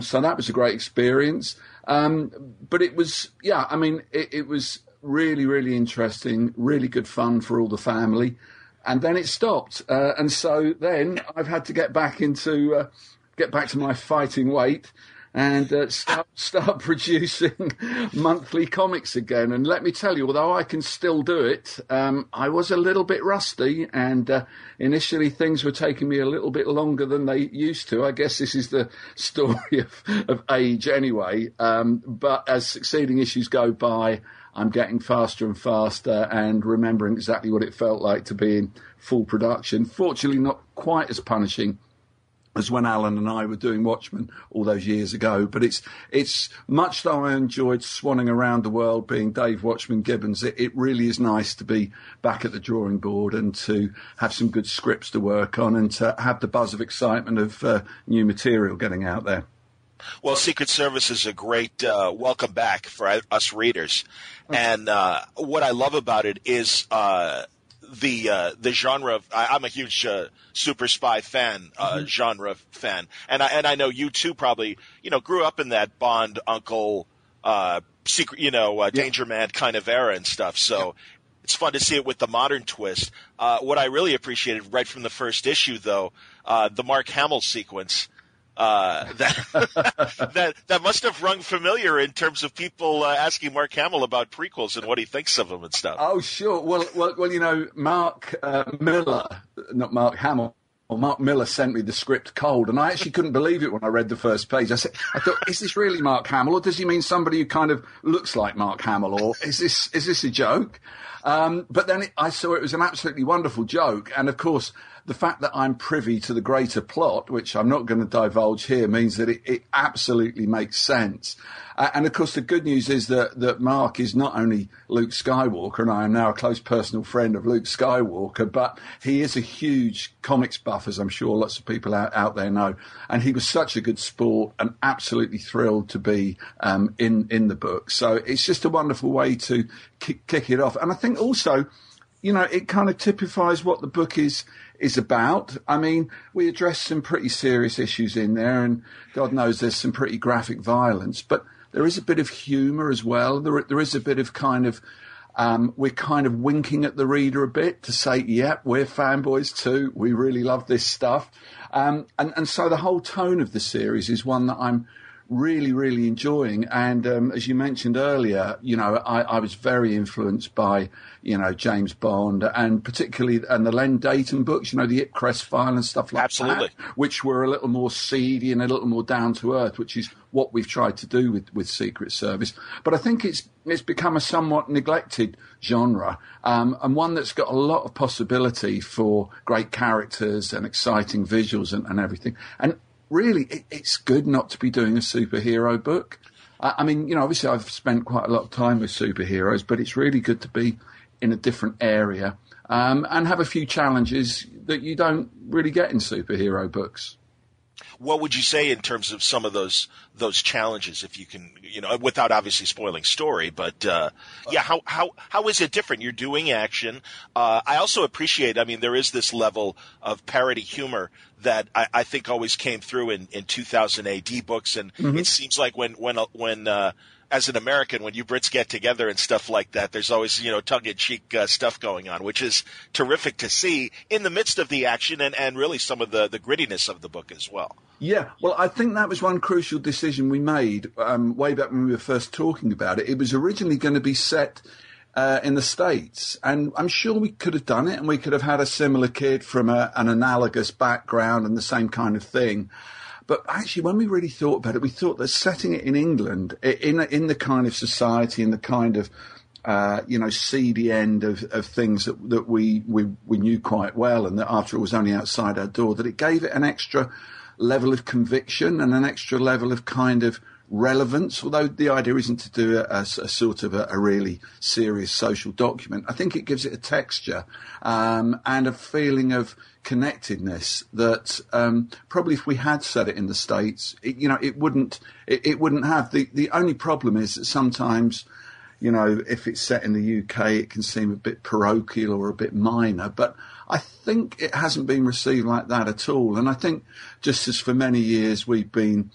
D: So that was a great experience. But it was, it was really, really interesting, really good fun for all the family. And then it stopped. And so then I've had to get back to my fighting weight and start producing monthly comics again. And let me tell you, although I can still do it, I was a little bit rusty, and initially things were taking me a little bit longer than they used to. I guess this is the story of age anyway. But as succeeding issues go by, I'm getting faster and faster and remembering exactly what it felt like to be in full production. Fortunately, not quite as punishing as when Alan and I were doing Watchmen all those years ago. But it's much though I enjoyed swanning around the world being Dave Watchmen Gibbons, it really is nice to be back at the drawing board and to have some good scripts to work on and to have the buzz of excitement of new material getting out there.
C: Well, Secret Service is a great welcome back for us readers. And what I love about it is the genre. I'm a huge super spy fan, genre fan, and I know you too probably grew up in that Bond uncle secret Danger Man kind of era and stuff. So it's fun to see it with the modern twist. What I really appreciated right from the first issue, though, the Mark Hamill sequence. That must have rung familiar in terms of people asking Mark Hamill about prequels and what he thinks of them and stuff.
D: Oh, sure. Well, Mark Miller, not Mark Hamill. Well, Mark Miller sent me the script cold, and I actually couldn't believe it when I read the first page. I thought, is this really Mark Hamill, or does he mean somebody who kind of looks like Mark Hamill, or is this a joke? But then I saw it was an absolutely wonderful joke, and of course, the fact that I'm privy to the greater plot, which I'm not going to divulge here, means that it absolutely makes sense. And of course, the good news is that Mark is not only Luke Skywalker, and I am now a close personal friend of Luke Skywalker, but he is a huge comics buff, as I'm sure lots of people out there know. And he was such a good sport and absolutely thrilled to be in the book. So it's just a wonderful way to kick it off. And I think also, it kind of typifies what the book is about. I mean, we address some pretty serious issues in there, and God knows there's some pretty graphic violence, but there is a bit of humour as well. There is a bit of kind of, we're kind of winking at the reader a bit to say, yeah, we're fanboys too. We really love this stuff. And so the whole tone of the series is one that I'm really, really enjoying. And as you mentioned earlier, I was very influenced by, James Bond and particularly the Len Dayton books, the Ipcrest File and stuff like
C: Absolutely.
D: that, which were a little more seedy and a little more down to earth, which is what we've tried to do with Secret Service. But I think it's become a somewhat neglected genre, and one that's got a lot of possibility for great characters and exciting visuals and everything. And really, it's good not to be doing a superhero book. I mean, obviously I've spent quite a lot of time with superheroes, but it's really good to be in a different area and have a few challenges that you don't really get in superhero books.
C: What would you say in terms of some of those challenges, if you can, without obviously spoiling story, but how is it different? You're doing action. I also appreciate, there is this level of parody humor that I think always came through in 2000 AD books, and it seems like when as an American, when you Brits get together and stuff like that, there's always, tongue-in-cheek stuff going on, which is terrific to see in the midst of the action and really some of the grittiness of the book as well.
D: Yeah, well, I think that was one crucial decision we made way back when we were first talking about it. It was originally going to be set in the States, and I'm sure we could have done it, and we could have had a similar kid from an analogous background and the same kind of thing. But actually, when we really thought about it, we thought that setting it in England, in the kind of society, in the kind of seedy end of things that we knew quite well, and that after it was only outside our door, that it gave it an extra level of conviction and an extra level of kind of relevance. Although the idea isn't to do a sort of a really serious social document, I think it gives it a texture and a feeling of connectedness that probably if we had set it in the States, it wouldn't have. The only problem is that sometimes, if it's set in the UK, it can seem a bit parochial or a bit minor, but I think it hasn't been received like that at all. And I think just as for many years we've been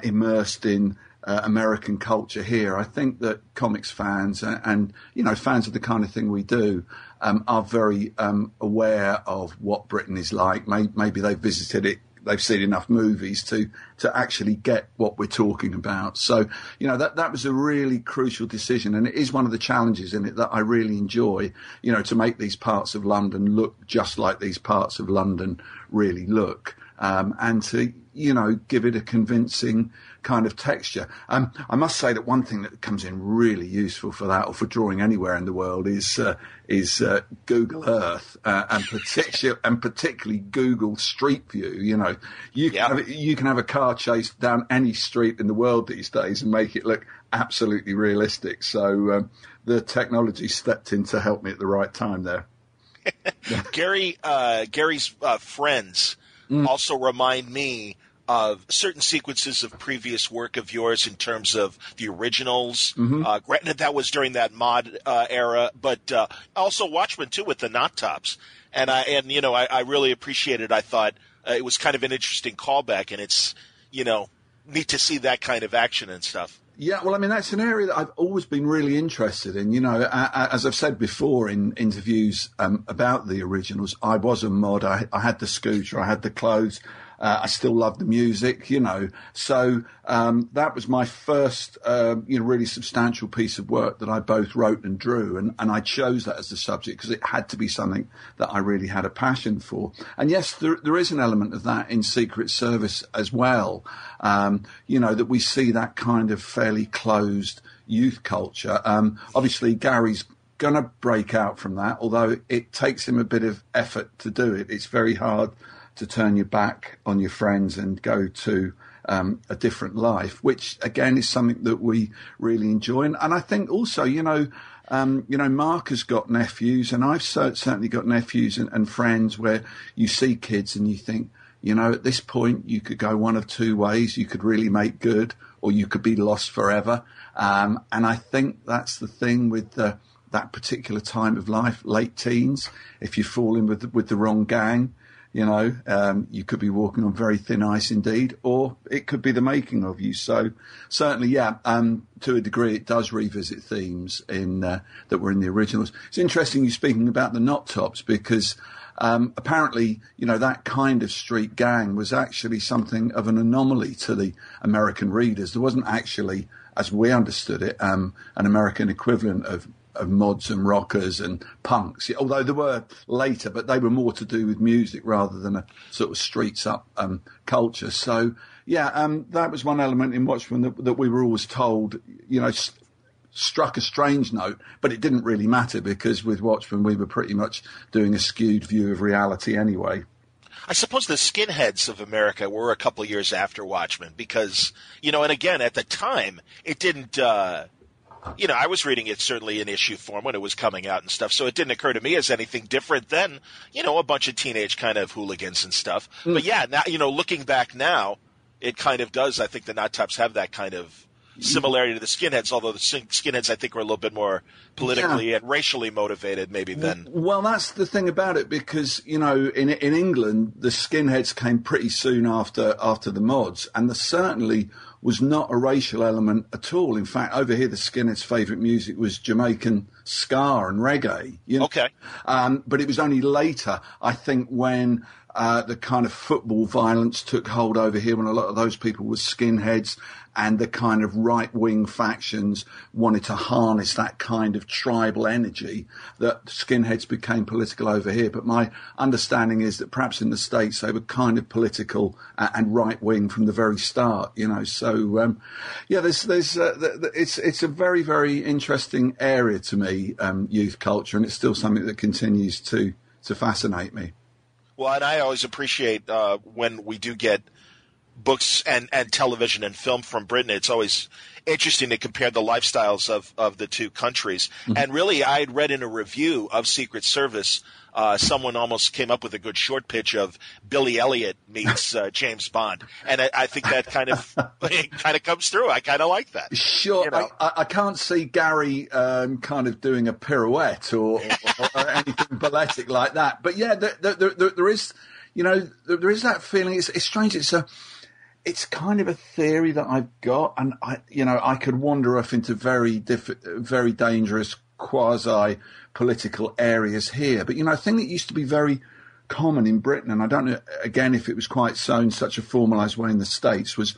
D: immersed in American culture here, I think that comics fans and fans of the kind of thing we do are very aware of what Britain is like. Maybe they've visited it, they've seen enough movies to actually get what we're talking about. So, that was a really crucial decision, and it is one of the challenges in it that I really enjoy, to make these parts of London look just like these parts of London really look, and to, give it a convincing kind of texture. I must say that one thing that comes in really useful for that, or for drawing anywhere in the world, is Google Earth, and particularly Google Street View. You can have a car chase down any street in the world these days and make it look absolutely realistic. So the technology stepped in to help me at the right time there.
C: Gary's friends also remind me of certain sequences of previous work of yours in terms of the originals. Granted, that was during that mod era, but also Watchmen too with the knot tops. And I really appreciated. I thought it was kind of an interesting callback, and it's neat to see that kind of action and stuff.
D: Yeah, well, I mean, that's an area that I've always been really interested in. As I've said before in interviews about the originals, I was a mod. I had the scooter, I had the clothes. I still love the music, So that was my first, really substantial piece of work that I both wrote and drew. And I chose that as the subject because it had to be something that I really had a passion for. And yes, there is an element of that in Secret Service as well, that we see that kind of fairly closed youth culture. Obviously, Gary's going to break out from that, although it takes him a bit of effort to do it. It's very hard to turn your back on your friends and go to a different life, which again is something that we really enjoy. And I think also, Mark has got nephews, and I've certainly got nephews and friends where you see kids and you think, at this point you could go one of two ways. You could really make good, or you could be lost forever. And I think that's the thing with that particular time of life, late teens. If you fall in with the wrong gang, you could be walking on very thin ice indeed, or it could be the making of you. So certainly, to a degree, it does revisit themes that were in the originals. It's interesting you speaking about the knot tops, because apparently, that kind of street gang was actually something of an anomaly to the American readers. There wasn't actually, as we understood it, an American equivalent of mods and rockers and punks, although there were later, but they were more to do with music rather than a sort of streets up culture. So that was one element in Watchmen that we were always told, struck a strange note, but it didn't really matter, because with Watchmen we were pretty much doing a skewed view of reality anyway.
C: I suppose the skinheads of America were a couple of years after Watchmen, because, and again, at the time, it didn't, I was reading it certainly in issue form when it was coming out and stuff, so it didn't occur to me as anything different than, a bunch of teenage kind of hooligans and stuff. But yeah, now, looking back now, it kind of does. I think the knot tops have that kind of similarity to the skinheads, although the skinheads, I think, are a little bit more politically and racially motivated maybe than...
D: Well, that's the thing about it, because, in England, the skinheads came pretty soon after the mods, and there certainly was not a racial element at all. In fact, over here, the skinheads' favourite music was Jamaican ska and reggae.
C: Okay.
D: But it was only later, I think, when the kind of football violence took hold over here, when a lot of those people were skinheads, and the kind of right-wing factions wanted to harness that kind of tribal energy, that skinheads became political over here. But my understanding is that perhaps in the States they were kind of political and right-wing from the very start, So, it's a very, very interesting area to me, youth culture, and it's still something that continues to fascinate me.
C: Well, and I always appreciate when we do get books and television and film from Britain. It's always interesting to compare the lifestyles of the two countries. Mm-hmm. And really, I had read in a review of Secret Service, someone almost came up with a good short pitch of Billy Elliot meets James Bond. And I think that kind of comes through. I kind of like that.
D: Sure. I can't see Gary kind of doing a pirouette or anything balletic like that. But yeah, there is, there is that feeling. It's strange. It's kind of a theory that I've got, and I could wander off into very dangerous quasi-political areas here. But a thing that used to be very common in Britain, and I don't know again if it was quite so in such a formalised way in the States, was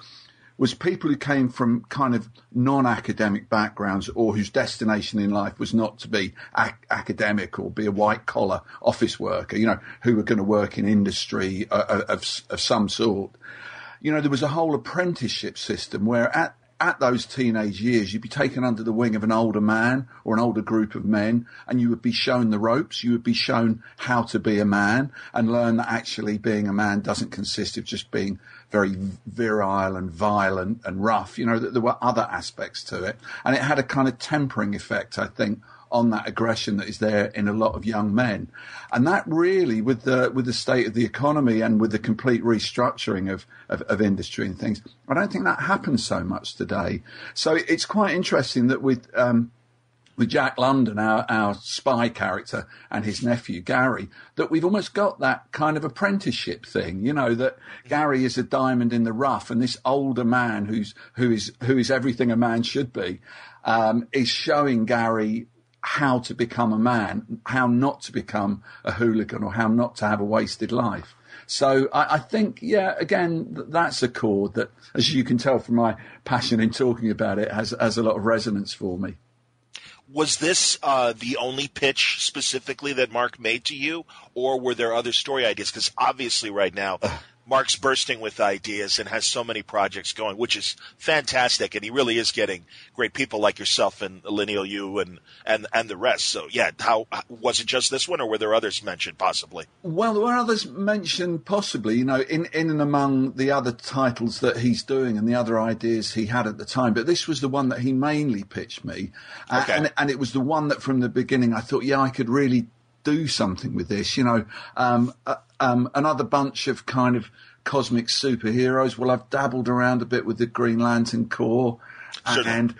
D: people who came from kind of non-academic backgrounds, or whose destination in life was not to be academic or be a white-collar office worker, who were going to work in industry of some sort. There was a whole apprenticeship system where at those teenage years, you'd be taken under the wing of an older man or an older group of men, and you would be shown the ropes. You would be shown how to be a man and learn that actually being a man doesn't consist of just being very virile and violent and rough. That there were other aspects to it. And it had a kind of tempering effect, I think, on that aggression that is there in a lot of young men. And that really, with the state of the economy and with the complete restructuring of industry and things, I don't think that happens so much today. So it's quite interesting that with Jack London, our spy character, and his nephew Gary, that we've almost got that kind of apprenticeship thing, that Gary is a diamond in the rough, and this older man who is everything a man should be, is showing Gary how to become a man, how not to become a hooligan, or how not to have a wasted life. So I think, again, that's a chord that, as you can tell from my passion in talking about it, has a lot of resonance for me.
C: Was this the only pitch specifically that Mark made to you, or were there other story ideas? Because obviously right now Mark's bursting with ideas and has so many projects going, which is fantastic. And he really is getting great people like yourself and Lineal U and the rest. So, how was it just this one, or were there others mentioned possibly?
D: Well, there were others mentioned possibly, in and among the other titles that he's doing and the other ideas he had at the time. But this was the one that he mainly pitched me.
C: Okay.
D: And it was the one that from the beginning I thought, I could really do something with this, another bunch of kind of cosmic superheroes. Well, I've dabbled around a bit with the Green Lantern Corps, and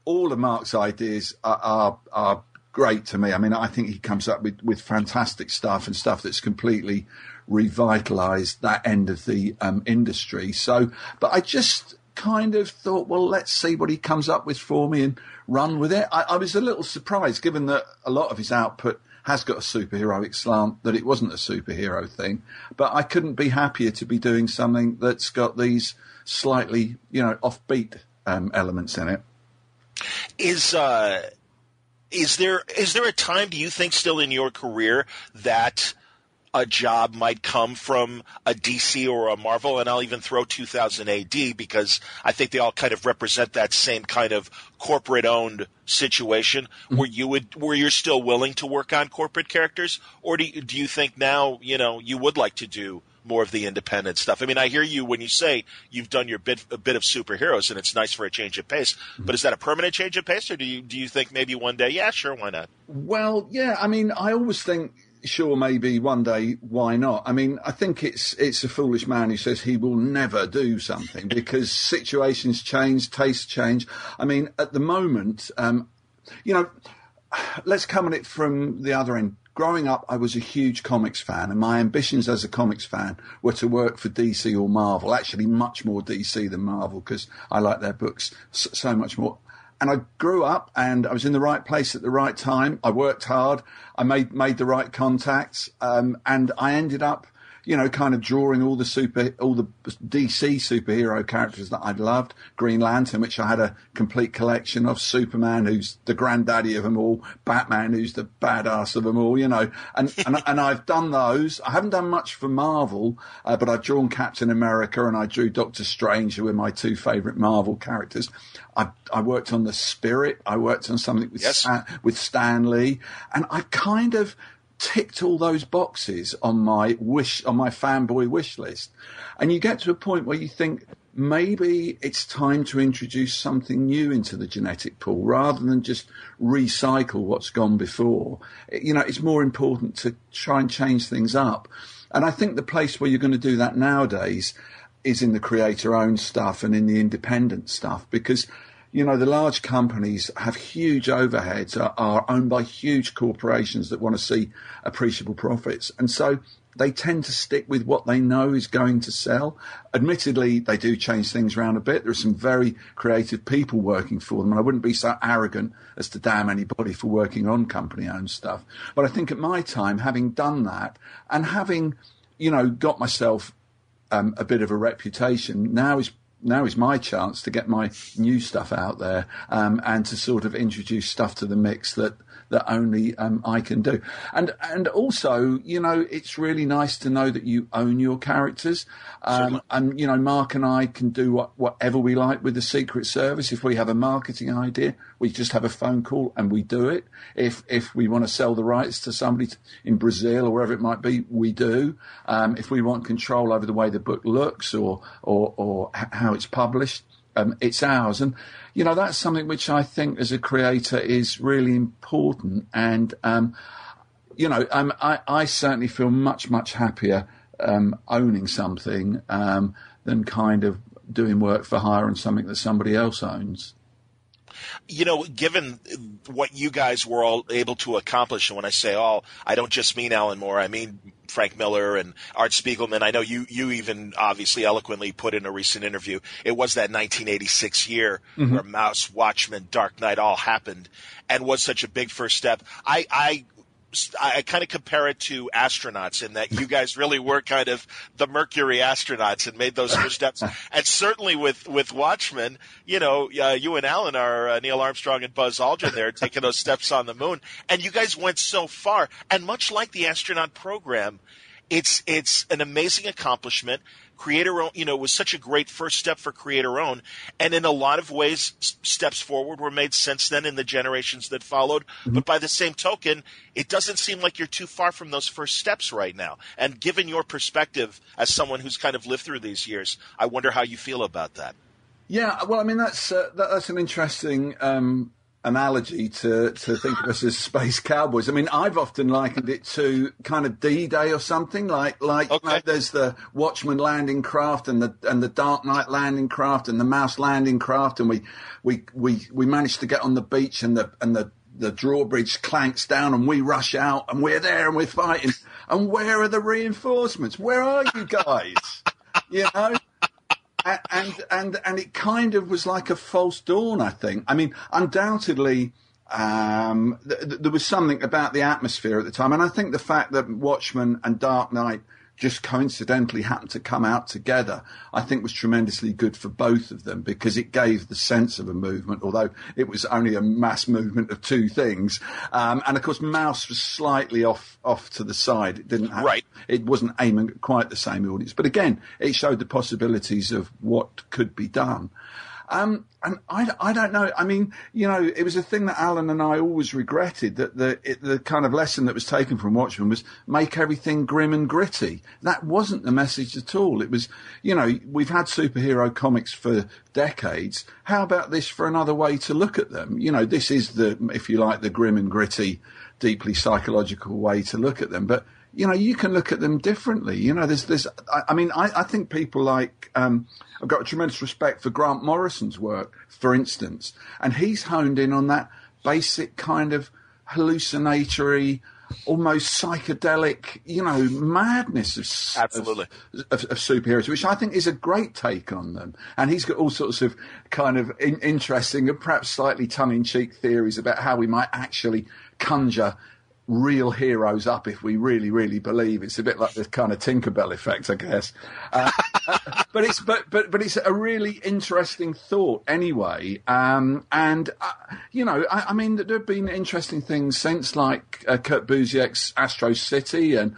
D: all of Mark's ideas are great to me. I think he comes up with fantastic stuff and stuff that's completely revitalized that end of the industry. So, but I just kind of thought, well, let's see what he comes up with for me and run with it. I was a little surprised, given that a lot of his output has got a superheroic slant, that it wasn't a superhero thing. But I couldn't be happier to be doing something that's got these slightly, offbeat elements in it.
C: Is there a time, do you think, still in your career that a job might come from a DC or a Marvel, and I'll even throw 2000 AD because I think they all kind of represent that same kind of corporate-owned situation where you're still willing to work on corporate characters, or do you think now you would like to do more of the independent stuff? I hear you when you say you've done a bit of superheroes, and it's nice for a change of pace. But is that a permanent change of pace, or do you think maybe one day, sure, why not?
D: Well, I always think sure, maybe one day, why not? I mean, I think it's a foolish man who says he will never do something because situations change, tastes change. I mean, at the moment, let's come at it from the other end. Growing up, I was a huge comics fan, and my ambitions as a comics fan were to work for DC or Marvel, actually much more DC than Marvel, because I like their books so much more. And I grew up, and I was in the right place at the right time. I worked hard. I made the right contacts, and I ended up, kind of drawing all the DC superhero characters that I'd loved. Green Lantern, which I had a complete collection of. Superman, who's the granddaddy of them all. Batman, who's the badass of them all. And I've done those. I haven't done much for Marvel, but I've drawn Captain America and I drew Doctor Strange, who were my two favourite Marvel characters. I worked on the Spirit. I worked on something with Stan Lee, and I kind of ticked all those boxes on my fanboy wish list. And you get to a point where you think maybe it's time to introduce something new into the genetic pool rather than just recycle what's gone before. It's more important to try and change things up. And I think the place where you're going to do that nowadays is in the creator-owned stuff and in the independent stuff, because the large companies have huge overheads, are owned by huge corporations that want to see appreciable profits. And so they tend to stick with what they know is going to sell. Admittedly, they do change things around a bit. There are some very creative people working for them, and I wouldn't be so arrogant as to damn anybody for working on company-owned stuff. But I think at my time, having done that and having, got myself a bit of a reputation, now is my chance to get my new stuff out there, and to sort of introduce stuff to the mix that only I can do. And also, it's really nice to know that you own your characters. And, Mark and I can do whatever we like with the Secret Service. If we have a marketing idea, we just have a phone call and we do it. If we want to sell the rights to somebody in Brazil or wherever it might be, we do. If we want control over the way the book looks or how it's published, it's ours. And, that's something which I think as a creator is really important. And, I certainly feel much, much happier owning something than kind of doing work for hire on something that somebody else owns.
C: Given what you guys were all able to accomplish, and when I say all, I don't just mean Alan Moore, I mean Frank Miller and Art Spiegelman. I know you even obviously eloquently put in a recent interview, it was that 1986 year where Mouse, Watchmen, Dark Knight all happened and was such a big first step. I kind of compare it to astronauts in that you guys really were kind of the Mercury astronauts and made those first steps. And certainly with Watchmen, you and Alan are Neil Armstrong and Buzz Aldrin there taking those steps on the moon. And you guys went so far. And much like the astronaut program, it's an amazing accomplishment. Creator-owned, was such a great first step for creator-owned, and in a lot of ways, steps forward were made since then in the generations that followed. But by the same token, it doesn't seem like you're too far from those first steps right now. And given your perspective as someone who's kind of lived through these years, I wonder how you feel about that.
D: Yeah, well, I mean, that's an interesting analogy to think of us as space cowboys. I mean, I've often likened it to kind of D-Day or something like okay. There's the Watchmen landing craft and the Dark Knight landing craft and the Mouse landing craft, and we managed to get on the beach and the drawbridge clanks down and we rush out and we're there and we're fighting. And where are the reinforcements? Where are you guys? And it kind of was like a false dawn, I think. I mean, undoubtedly, there was something about the atmosphere at the time. And I think the fact that Watchmen and Dark Knight just coincidentally happened to come out together, I think was tremendously good for both of them because it gave the sense of a movement, although it was only a mass movement of two things. And of course, Mouse was slightly off to the side. It didn't have,
C: right.
D: It wasn't aiming at quite the same audience. But again, it showed the possibilities of what could be done. And I don't know. I mean, you know, it was a thing that Alan and I always regretted, that the kind of lesson that was taken from Watchmen was make everything grim and gritty. That wasn't the message at all. It was, you know, we've had superhero comics for decades. How about this for another way to look at them? You know, this is the, if you like, the grim and gritty, deeply psychological way to look at them. But, you know, you can look at them differently. You know, I think people like, I've got a tremendous respect for Grant Morrison's work, for instance, and he's honed in on that basic kind of hallucinatory, almost psychedelic, you know, madness of superheroes, which I think is a great take on them. And he's got all sorts of kind of interesting and perhaps slightly tongue-in-cheek theories about how we might actually conjure real heroes up if we really, really believe. It's a bit like the kind of Tinkerbell effect, I guess. But it's a really interesting thought anyway. You know, I mean, there have been interesting things since, like Kurt Busiek's Astro City and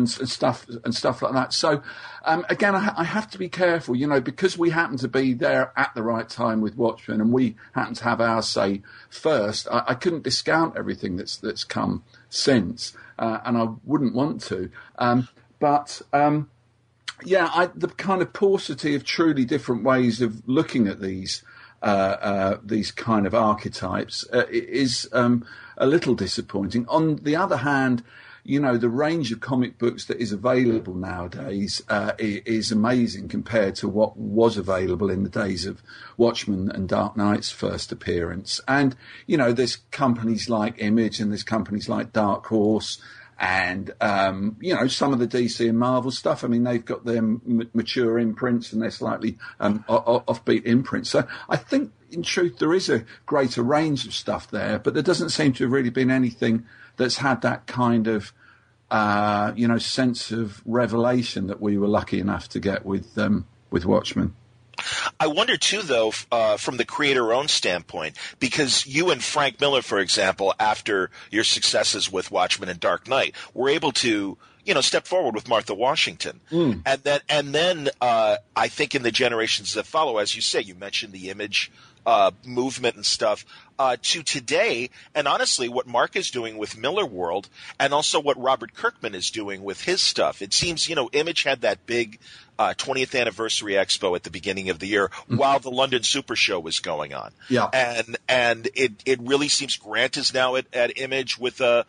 D: stuff like that. So again, I have to be careful, you know, because we happen to be there at the right time with Watchmen, and we happen to have our say first. I couldn't discount everything that's come since, and I wouldn't want to. The kind of paucity of truly different ways of looking at these kind of archetypes is a little disappointing. On the other hand, you know, the range of comic books that is available nowadays is amazing compared to what was available in the days of Watchmen and Dark Knight's first appearance. And, you know, there's companies like Image and there's companies like Dark Horse and, you know, some of the DC and Marvel stuff. I mean, they've got their mature imprints and their slightly offbeat imprints. So I think, in truth, there is a greater range of stuff there, but there doesn't seem to have really been anything that's had that kind of, you know, sense of revelation that we were lucky enough to get with Watchmen.
C: I wonder, too, though, from the creator-owned standpoint, because you and Frank Miller, for example, after your successes with Watchmen and Dark Knight, were able to, you know, step forward with Martha Washington. And then I think in the generations that follow, as you say, you mentioned the Image movement and stuff, to today, and honestly what Mark is doing with Miller World, and also what Robert Kirkman is doing with his stuff. It seems, you know, Image had that big 20th anniversary expo at the beginning of the year while the London Super Show was going on. Yeah. And it really seems Grant is now at Image with a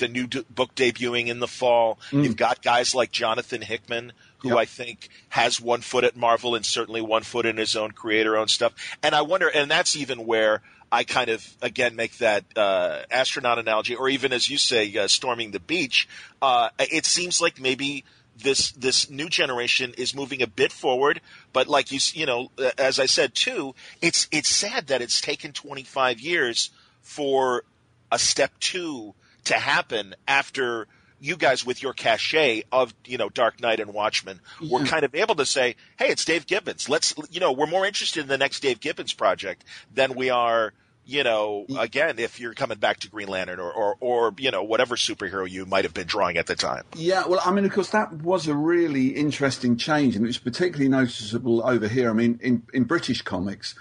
C: new book debuting in the fall. You've got guys like Jonathan Hickman, who I think has 1 foot at Marvel and certainly 1 foot in his own creator-owned stuff. And I wonder, and that's even where I kind of, again, make that astronaut analogy, or even, as you say, storming the beach. It seems like maybe this new generation is moving a bit forward, but like you know, as I said too, it's sad that it's taken 25 years for a step 2 to happen after you guys, with your cachet of, you know, Dark Knight and Watchmen, were kind of able to say, hey, it's Dave Gibbons. Let's, you know, we're more interested in the next Dave Gibbons project than we are, you know, again, if you're coming back to Green Lantern or you know, whatever superhero you might have been drawing at the time. Yeah, well, I mean, of course, that was a really interesting change, and it was particularly noticeable over here. I mean, in British comics,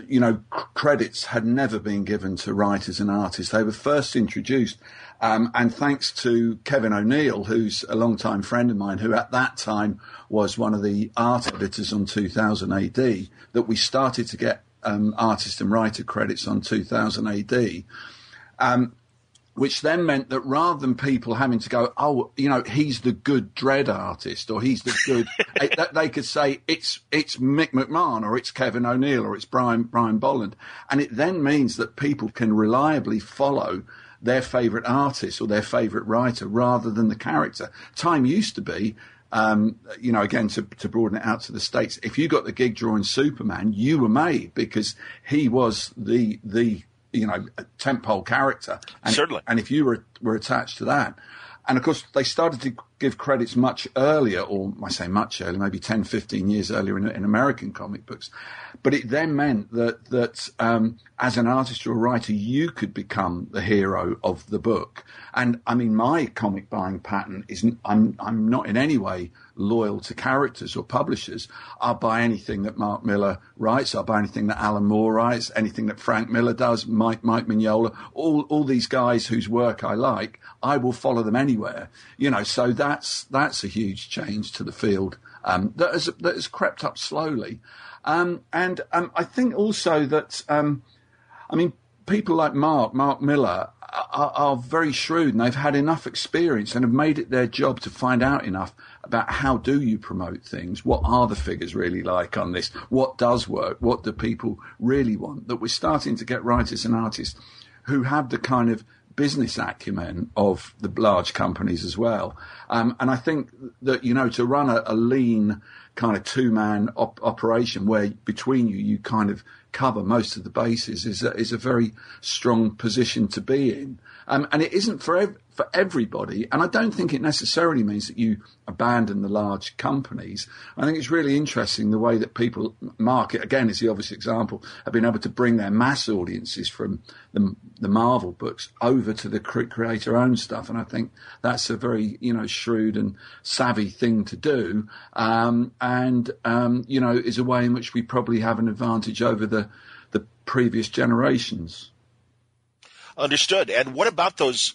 C: you know, credits had never been given to writers and artists. They were first introduced, and thanks to Kevin O'Neill, who's a long-time friend of mine, who at that time was one of the art editors on 2000 AD, that we started to get artist and writer credits on 2000 AD, which then meant that rather than people having to go, oh, you know, he's the good Dredd artist, or he's the good, they could say it's Mick McMahon, or it's Kevin O'Neill, or it's Brian Bolland. And it then means that people can reliably follow their favourite artist or their favourite writer rather than the character. Time used to be, you know, again, to broaden it out to the States, if you got the gig drawing Superman, you were made because he was the you know, tentpole character. And, certainly. And if you were attached to that. And, of course, they started to give credits much earlier, or I say much earlier, maybe 10, 15 years earlier in American comic books. But it then meant that
D: as an artist or a writer, you could become the hero of the book. And I mean, my comic buying pattern isn't, I'm not in any way loyal to characters or publishers. I'll buy anything that Mark Millar writes. I'll buy anything that Alan Moore writes, anything that Frank Miller does, Mike Mignola, all these guys whose work I like, I will follow them anywhere. You know, so that's a huge change to the field, that has crept up slowly. And I think also that, I mean, people like Mark Miller are very shrewd, and they've had enough experience and have made it their job to find out enough about how do you promote things, what are the figures really like on this, what does work, what do people really want, that we're starting to get writers and artists who have the kind of business acumen of the large companies as well. And I think that, you know, to run a lean kind of two-man operation where between you kind of cover most of the bases is a very strong position to be in. And it isn't for everybody. And I don't think it necessarily means that you abandon the large companies. I think it's really interesting the way that people, Market, again, is the obvious example, have been able to bring their mass audiences from the Marvel books over to the creator-owned stuff. And I think that's a very, you know, shrewd and savvy thing to do. You know, is a way in which we probably have an advantage over the previous generations.
C: Understood. And what about those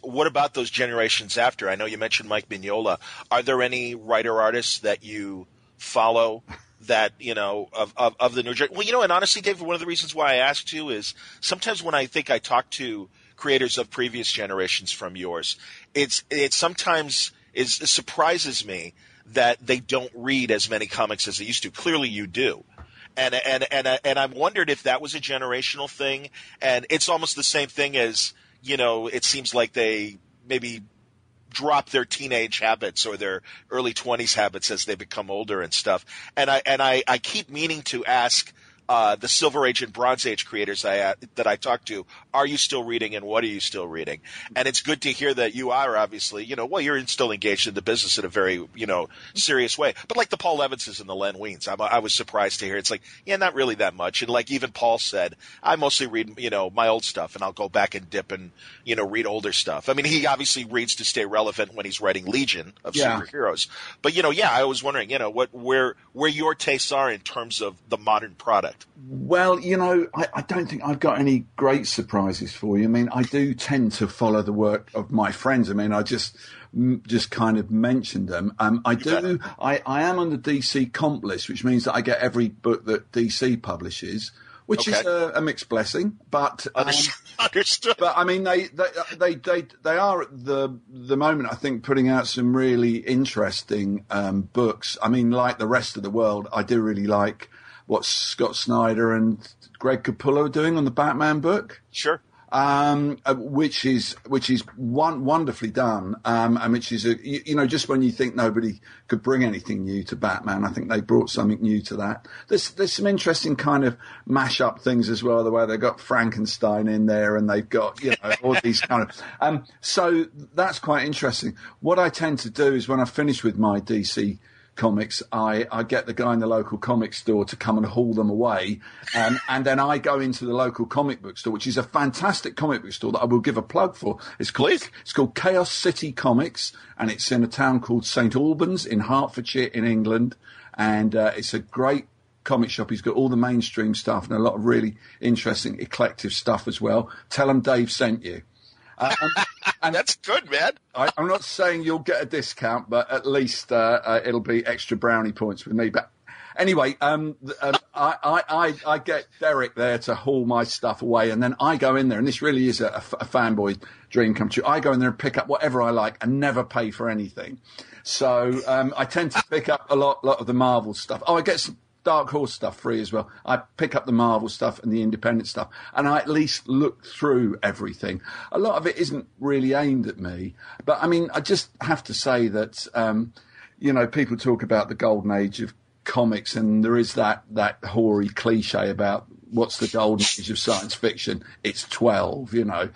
C: generations after? I know you mentioned Mike Mignola. Are there any writer artists that you follow that, you know, of the new generation? Well, you know, and honestly, David, one of the reasons why I asked you is sometimes when I think I talk to creators of previous generations from yours, it sometimes surprises me that they don't read as many comics as they used to. Clearly you do. And I wondered if that was a generational thing. And it's almost the same thing as, you know, it seems like they maybe drop their teenage habits or their early 20s habits as they become older and stuff. And I keep meaning to ask the Silver Age and Bronze Age creators that I talk to, are you still reading and what are you still reading? And it's good to hear that you are obviously, you know, well, you're still engaged in the business in a very, you know, serious way. But like the Paul Levinses and the Len Weins, I was surprised to hear. It's like, yeah, not really that much. And like even Paul said, I mostly read, you know, my old stuff and I'll go back and dip and, you know, read older stuff. I mean, he obviously reads to stay relevant when he's writing Legion of superheroes. But, you know, yeah, I was wondering, you know, where your tastes are in terms of the modern product.
D: Well, you know, I don't think I've got any great surprises for you. I mean, I do tend to follow the work of my friends. I mean, I just kind of mentioned them. I am on the DC comp list, which means that I get every book that DC publishes, which is a mixed blessing. But
C: understood.
D: But I mean, they are at the moment, I think, putting out some really interesting books. I mean, like the rest of the world, I do really like what Scott Snyder and Greg Capullo are doing on the Batman book.
C: Sure.
D: Which is wonderfully done, and which is you know, just when you think nobody could bring anything new to Batman, I think they brought something new to that. There's some interesting kind of mash-up things as well, the way they've got Frankenstein in there, and they've got, you know, all these kind of so that's quite interesting. What I tend to do is when I finish with my DC comics, I get the guy in the local comic store to come and haul them away, and then I go into the local comic book store, which is a fantastic comic book store that I will give a plug for. It's called Chaos City Comics, and it's in a town called St Albans in Hertfordshire in England, and it's a great comic shop. He's got all the mainstream stuff and a lot of really interesting eclectic stuff as well. Tell him Dave sent you.
C: And that's good, man.
D: I'm not saying you'll get a discount, but at least it'll be extra brownie points with me. But anyway, I get Derek there to haul my stuff away, and then I go in there, and this really is a fanboy dream come true. I go in there and pick up whatever I like and never pay for anything. So I tend to pick up a lot of the Marvel stuff. Oh, I get some Dark Horse stuff free as well. I pick up the Marvel stuff and the independent stuff, and I at least look through everything. A lot of it isn't really aimed at me, but I mean, I just have to say that, you know, people talk about the golden age of comics, and there is that hoary cliche about what's the golden age of science fiction? It's 12, you know.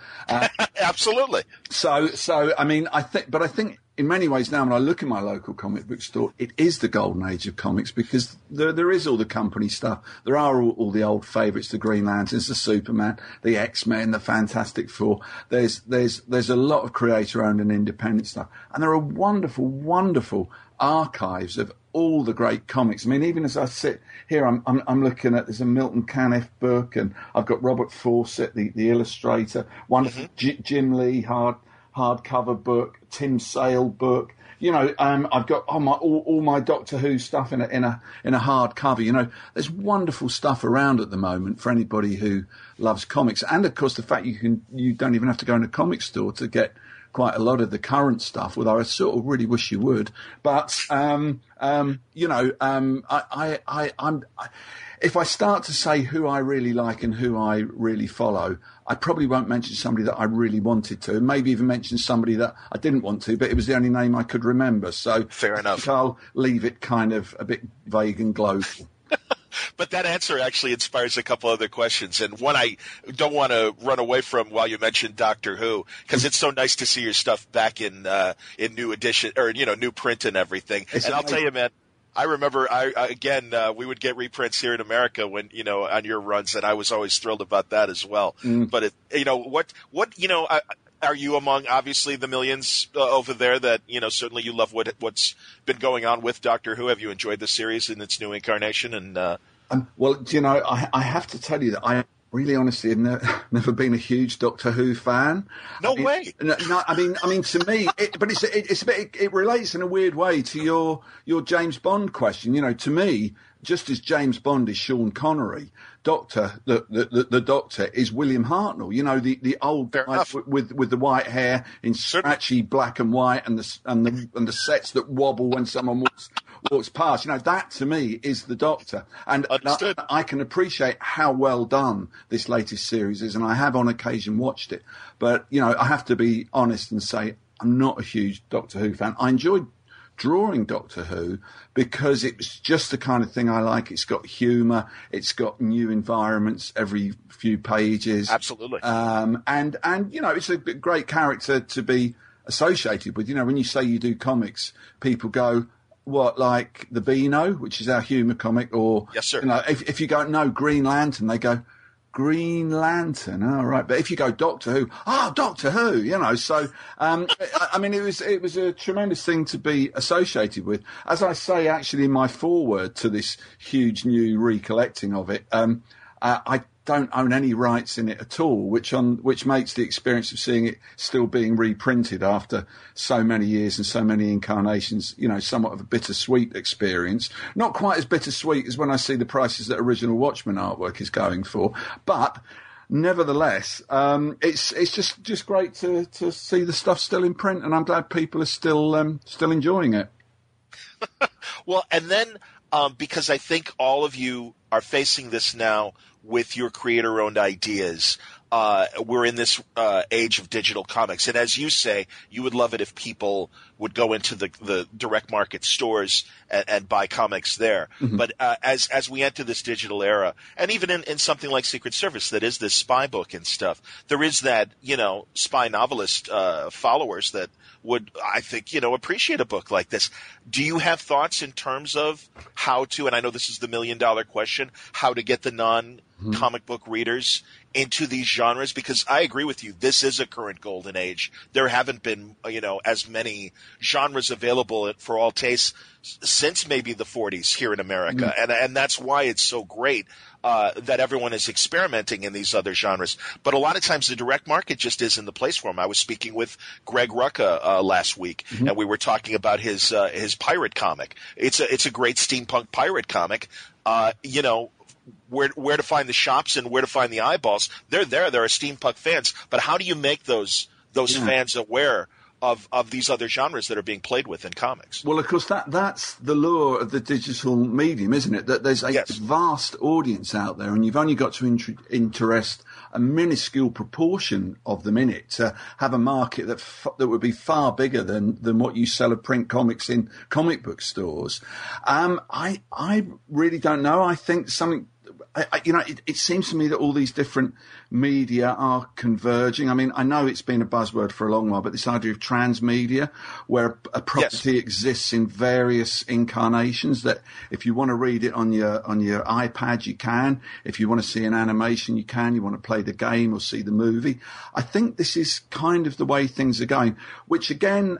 C: Absolutely.
D: So I mean, I think in many ways now, when I look in my local comic book store, it is the golden age of comics because there is all the company stuff. There are all the old favourites, the Green Lanterns, the Superman, the X-Men, the Fantastic Four. There's a lot of creator-owned and independent stuff. And there are wonderful, wonderful archives of all the great comics. I mean, even as I sit here, I'm looking at, there's a Milton Caniff book, and I've got Robert Fawcett, the illustrator, wonderful Jim Lee hardcover book, Tim Sale book. You know, I've got all my Doctor Who stuff in a hardcover. You know, there's wonderful stuff around at the moment for anybody who loves comics, and of course the fact you don't even have to go in a comic store to get quite a lot of the current stuff, although I sort of really wish you would. But you know, I'm if I start to say who I really like and who I really follow, I probably won't mention somebody that I really wanted to, maybe even mention somebody that I didn't want to, but it was the only name I could remember. So
C: fair enough.
D: I'll leave it kind of a bit vague and global.
C: But that answer actually inspires a couple other questions, and one I don't want to run away from while you mentioned Doctor Who, because it's so nice to see your stuff back in new edition or new print and everything. And I'll tell you, man, I remember we would get reprints here in America when on your runs, and I was always thrilled about that as well. But are you among obviously the millions over there that certainly you love what's been going on with Doctor Who? Have you enjoyed the series in its new incarnation? And
D: well, I have to tell you that I really honestly have never been a huge Doctor Who fan.
C: No way.
D: No, I mean, to me, it relates in a weird way to your James Bond question. To me, just as James Bond is Sean Connery, the Doctor is William Hartnell. The old guy with the white hair in scratchy black and white, and the sets that wobble when someone walks past. That to me is the Doctor, and I can appreciate how well done this latest series is, and I have on occasion watched it. But I have to be honest and say I'm not a huge Doctor Who fan. I enjoyed drawing Doctor Who because it was just the kind of thing I like. It's got humour, it's got new environments every few pages.
C: Absolutely.
D: And it's a great character to be associated with. When you say you do comics, people go, what, like the Beano, which is our humour comic, or
C: yes, sir.
D: If you go, no, Green Lantern, they go, Green Lantern, all right. But if you go Doctor Who, Doctor Who, so I mean, it was a tremendous thing to be associated with. As I say, actually, in my foreword to this huge new recollecting of it, I don't own any rights in it at all, which makes the experience of seeing it still being reprinted after so many years and so many incarnations, somewhat of a bittersweet experience. Not quite as bittersweet as when I see the prices that original Watchmen artwork is going for, but nevertheless, it's just great to see the stuff still in print, and I'm glad people are still enjoying it.
C: Well, and then because I think all of you are facing this now with your creator-owned ideas. We're in this age of digital comics. And as you say, you would love it if people would go into the direct market stores and buy comics there. Mm-hmm. But as we enter this digital era, and even in something like Secret Service that is this spy book and stuff, there is that, spy novelist followers that would, I think, appreciate a book like this. Do you have thoughts in terms of how to, and I know this is the $1 million question, how to get the non-comic book readers into these genres? Because I agree with you, this is a current golden age. There haven't been, as many genres available for all tastes since maybe the 40s here in America. Mm-hmm. And that's why it's so great that everyone is experimenting in these other genres. But a lot of times the direct market just isn't the place for them. I was speaking with Greg Rucka last week, mm-hmm. and we were talking about his pirate comic. It's a great steampunk pirate comic. Where to find the shops and where to find the eyeballs. They're there. There are steampunk fans. But how do you make those fans aware of these other genres that are being played with in comics?
D: Well, of course, that's the lure of the digital medium, isn't it? That there's a vast audience out there, and you've only got to interest a minuscule proportion of them in it to have a market that would be far bigger than what you sell of print comics in comic book stores. I really don't know. I think something it seems to me that all these different media are converging. I mean, I know it's been a buzzword for a long while, but this idea of transmedia, where a property exists in various incarnations, that if you want to read it on your iPad, you can. If you want to see an animation, you can. You want to play the game or see the movie. I think this is kind of the way things are going, which again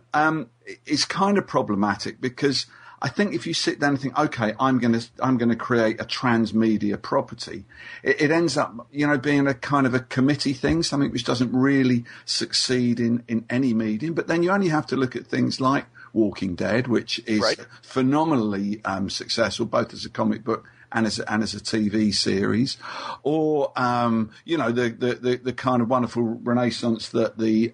D: is kind of problematic, because I think if you sit down and think, okay, I'm going to create a transmedia property, it ends up, being a kind of a committee thing, something which doesn't really succeed in any medium. But then you only have to look at things like Walking Dead, which is phenomenally successful, both as a comic book and as a TV series, or the kind of wonderful renaissance that the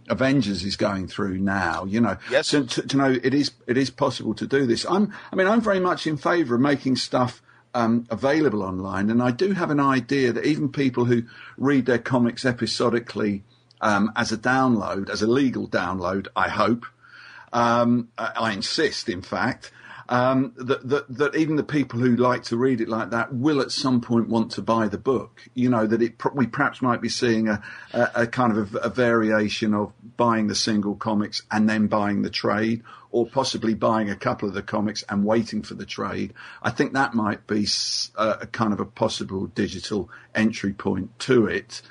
D: Avengers is going through now.
C: Yes.
D: To know it is possible to do this. I'm very much in favour of making stuff available online, and I do have an idea that even people who read their comics episodically as a download, as a legal download, I hope, I insist, in fact. That even the people who like to read it like that will at some point want to buy the book. That we perhaps might be seeing a kind of a variation of buying the single comics and then buying the trade, or possibly buying a couple of the comics and waiting for the trade. I think that might be a kind of a possible digital entry point to it.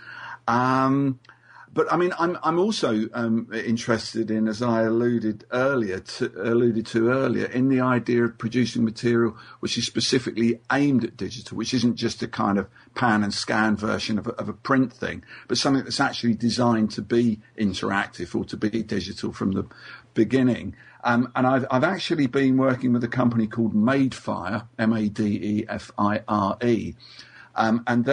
D: But I mean, I'm also interested in, as I alluded to earlier, in the idea of producing material which is specifically aimed at digital, which isn't just a kind of pan and scan version of a print thing, but something that's actually designed to be interactive or to be digital from the beginning. And I've actually been working with a company called Madefire, Madefire. And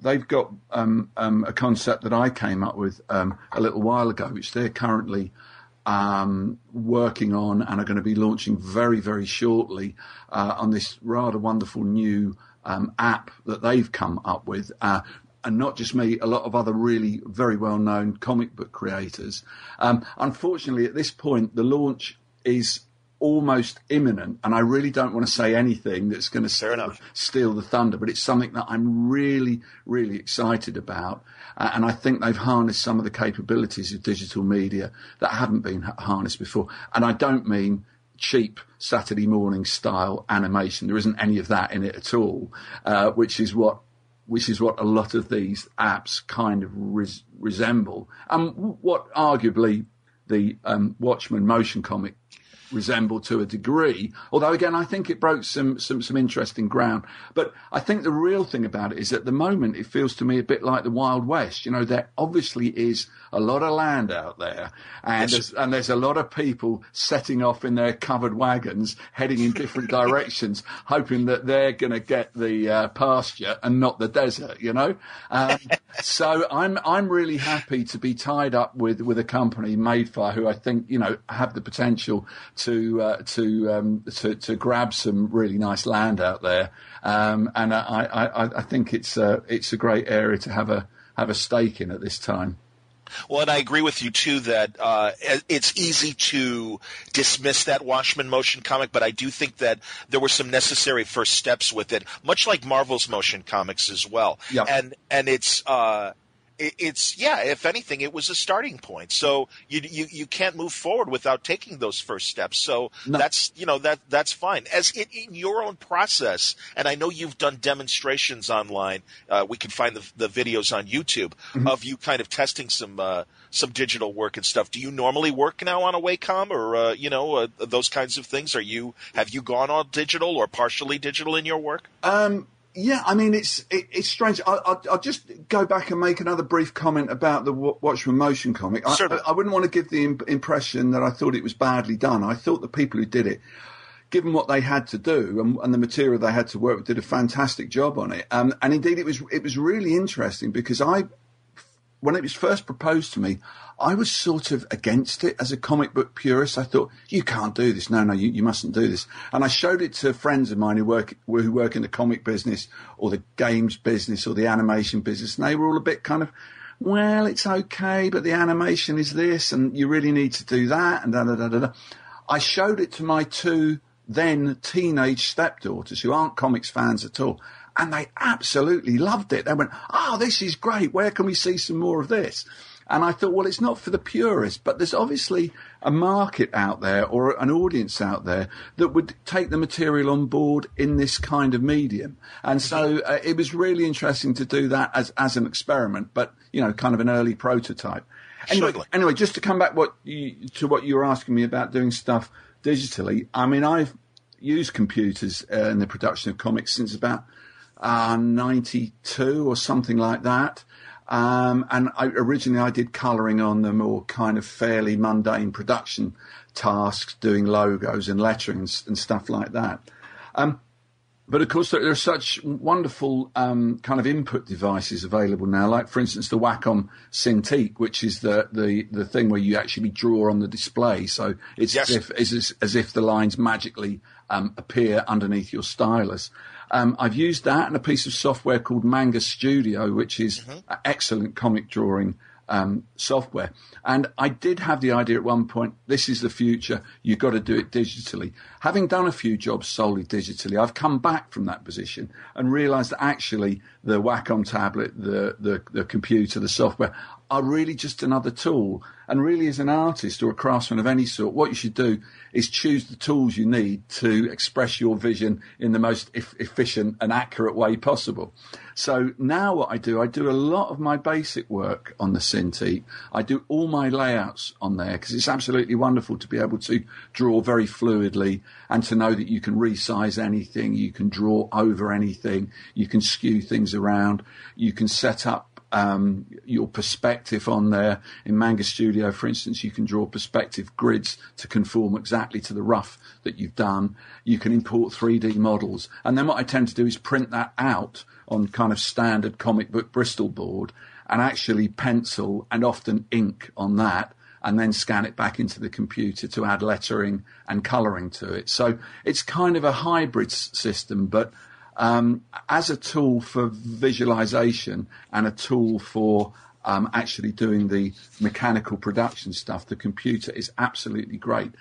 D: they've got a concept that I came up with a little while ago, which they're currently working on and are going to be launching very, very shortly on this rather wonderful new app that they've come up with. And not just me, a lot of other really very well-known comic book creators. Unfortunately, at this point, the launch is almost imminent, and I really don't want to say anything that's going to steal the thunder, but it's something that I'm really, really excited about. And I think they've harnessed some of the capabilities of digital media that haven't been harnessed before. And I don't mean cheap Saturday morning style animation. There isn't any of that in it at all, which is what a lot of these apps kind of resemble. What arguably the Watchmen motion comic resemble to a degree, although again I think it broke some interesting ground. But I think the real thing about it is at the moment it feels to me a bit like the Wild West. There obviously is a lot of land out there, and there's a lot of people setting off in their covered wagons heading in different directions, hoping that they're going to get the pasture and not the desert. So I'm really happy to be tied up with a company, Madefire, who I think have the potential to grab some really nice land out there, and I think it's a great area to have a stake in at this time.
C: Well, and I agree with you too that it's easy to dismiss that Watchmen motion comic, but I do think that there were some necessary first steps with it, much like Marvel's motion comics as well.
D: Yeah.
C: And it's if anything, it was a starting point. So you can't move forward without taking those first steps. So that's fine. As in your own process, and I know you've done demonstrations online. We can find the videos on YouTube of you kind of testing some digital work and stuff. Do you normally work now on a Wacom or those kinds of things? Have you gone all digital or partially digital in your work?
D: Yeah, I mean, it's strange. I'll just go back and make another brief comment about the Watchmen motion comic. I wouldn't want to give the impression that I thought it was badly done. I thought the people who did it, given what they had to do and the material they had to work with, did a fantastic job on it. And indeed, it was really interesting because when it was first proposed to me, I was sort of against it as a comic book purist. I thought, you can't do this. No, you mustn't do this. And I showed it to friends of mine who work in the comic business or the games business or the animation business. And they were all a bit kind of, well, it's okay, but the animation is this and you really need to do that and da-da-da-da-da. I showed it to my two then teenage stepdaughters who aren't comics fans at all. And they absolutely loved it. They went, "Oh, this is great. Where can we see some more of this?" And I thought, well, it's not for the purists, but there's obviously a market out there or an audience out there that would take the material on board in this kind of medium. And so it was really interesting to do that as an experiment, but, kind of an early prototype. Anyway, just to come back to what you were asking me about doing stuff digitally, I mean, I've used computers in the production of comics since about 92 or something like that. And originally I did colouring on them, or kind of fairly mundane production tasks, doing logos and lettering and stuff like that. But of course, there are such wonderful kind of input devices available now, like, for instance, the Wacom Cintiq, which is the thing where you actually draw on the display. So it's as if the lines magically appear underneath your stylus. I've used that and a piece of software called Manga Studio, which is excellent comic drawing software. And I did have the idea at one point, this is the future, you've got to do it digitally. Having done a few jobs solely digitally, I've come back from that position and realised that actually the Wacom tablet, the computer, the software are really just another tool. And really, as an artist or a craftsman of any sort, what you should do is choose the tools you need to express your vision in the most efficient and accurate way possible. So now what I do a lot of my basic work on the Cintiq. I do all my layouts on there because it's absolutely wonderful to be able to draw very fluidly and to know that you can resize anything, you can draw over anything, you can skew things around, you can set up your perspective on there. In Manga Studio, for instance, you can draw perspective grids to conform exactly to the rough that you've done. You can import 3D models. And then what I tend to do is print that out on kind of standard comic book Bristol board and actually pencil and often ink on that, and then scan it back into the computer to add lettering and colouring to it. So it's kind of a hybrid system, but as a tool for visualization and a tool for actually doing the mechanical production stuff, the computer is absolutely great.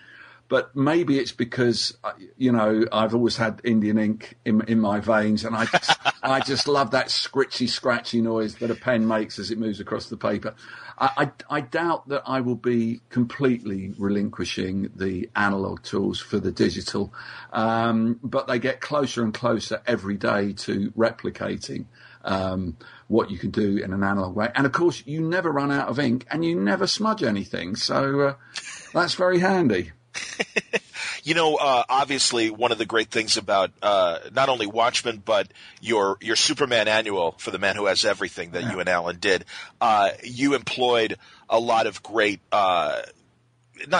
D: But maybe it's because, I've always had Indian ink in my veins, and I just love that scratchy noise that a pen makes as it moves across the paper. I doubt that I will be completely relinquishing the analog tools for the digital, but they get closer and closer every day to replicating what you can do in an analog way. And of course, you never run out of ink and you never smudge anything, so that's very handy.
C: Obviously, one of the great things about not only Watchmen, but your Superman annual for the Man Who Has Everything that you and Alan did, you employed a lot of great, not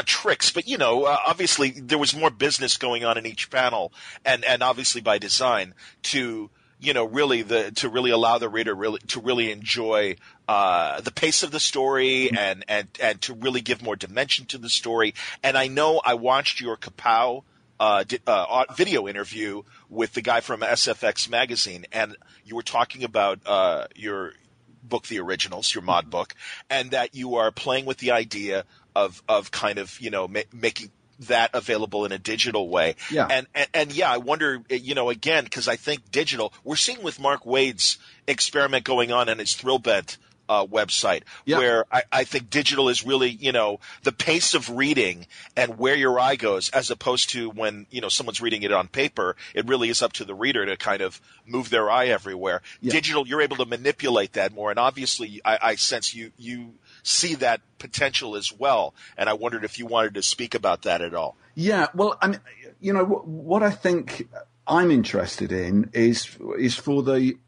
C: tricks, but, obviously there was more business going on in each panel, and obviously by design to really allow the reader to really enjoy the pace of the story and to really give more dimension to the story. And I know I watched your Kapow video interview with the guy from SFX magazine, and you were talking about your book, The Originals, your mod book, and that you are playing with the idea of kind of making that available in a digital way.
D: Yeah.
C: And I wonder, again, because I think digital, we're seeing with Mark Waid's experiment going on his Thrillbent website, where I think digital is really, the pace of reading and where your eye goes, as opposed to when, someone's reading it on paper, it really is up to the reader to kind of move their eye everywhere. Yeah. Digital, you're able to manipulate that more. And obviously I sense you see that potential as well. And I wondered if you wanted to speak about that at all.
D: Yeah, well, I mean, what I think I'm interested in is for the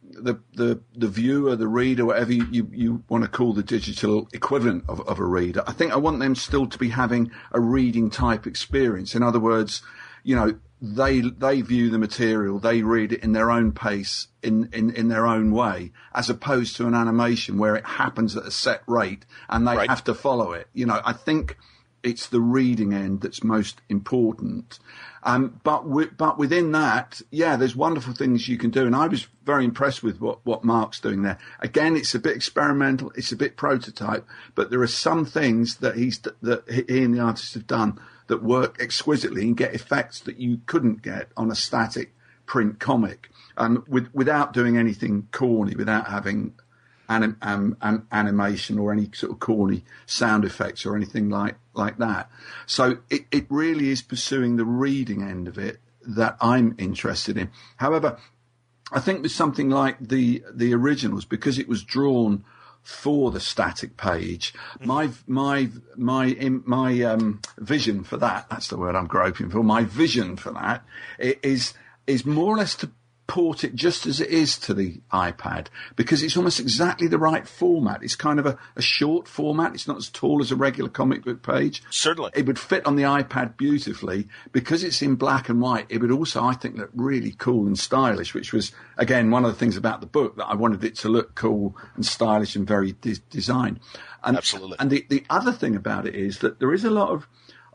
D: viewer, the reader, whatever you want to call the digital equivalent of a reader. I think I want them still to be having a reading type experience. In other words, they view the material, they read it in their own pace, in their own way, as opposed to an animation where it happens at a set rate and they have to follow it. I think it's the reading end that's most important. But within that, there's wonderful things you can do. And I was very impressed with what Mark's doing there. Again, it's a bit experimental, it's a bit prototype, but there are some things that he and the artist have done that work exquisitely and get effects that you couldn't get on a static print comic. without doing anything corny, without having animation or any sort of corny sound effects or anything like that. So it really is pursuing the reading end of it that I'm interested in. However, I think with something like the originals, because it was drawn for the static page, my vision for that's the word I'm groping for. My vision for that is more or less to port it just as it is to the iPad, because it's almost exactly the right format. It's kind of a short format. It's not as tall as a regular comic book page.
C: Certainly.
D: It would fit on the iPad beautifully. Because it's in black and white, it would also, I think, look really cool and stylish, which was, again, one of the things about the book, that I wanted it to look cool and stylish and very designed.
C: Absolutely.
D: And the other thing about it is that there is a lot of,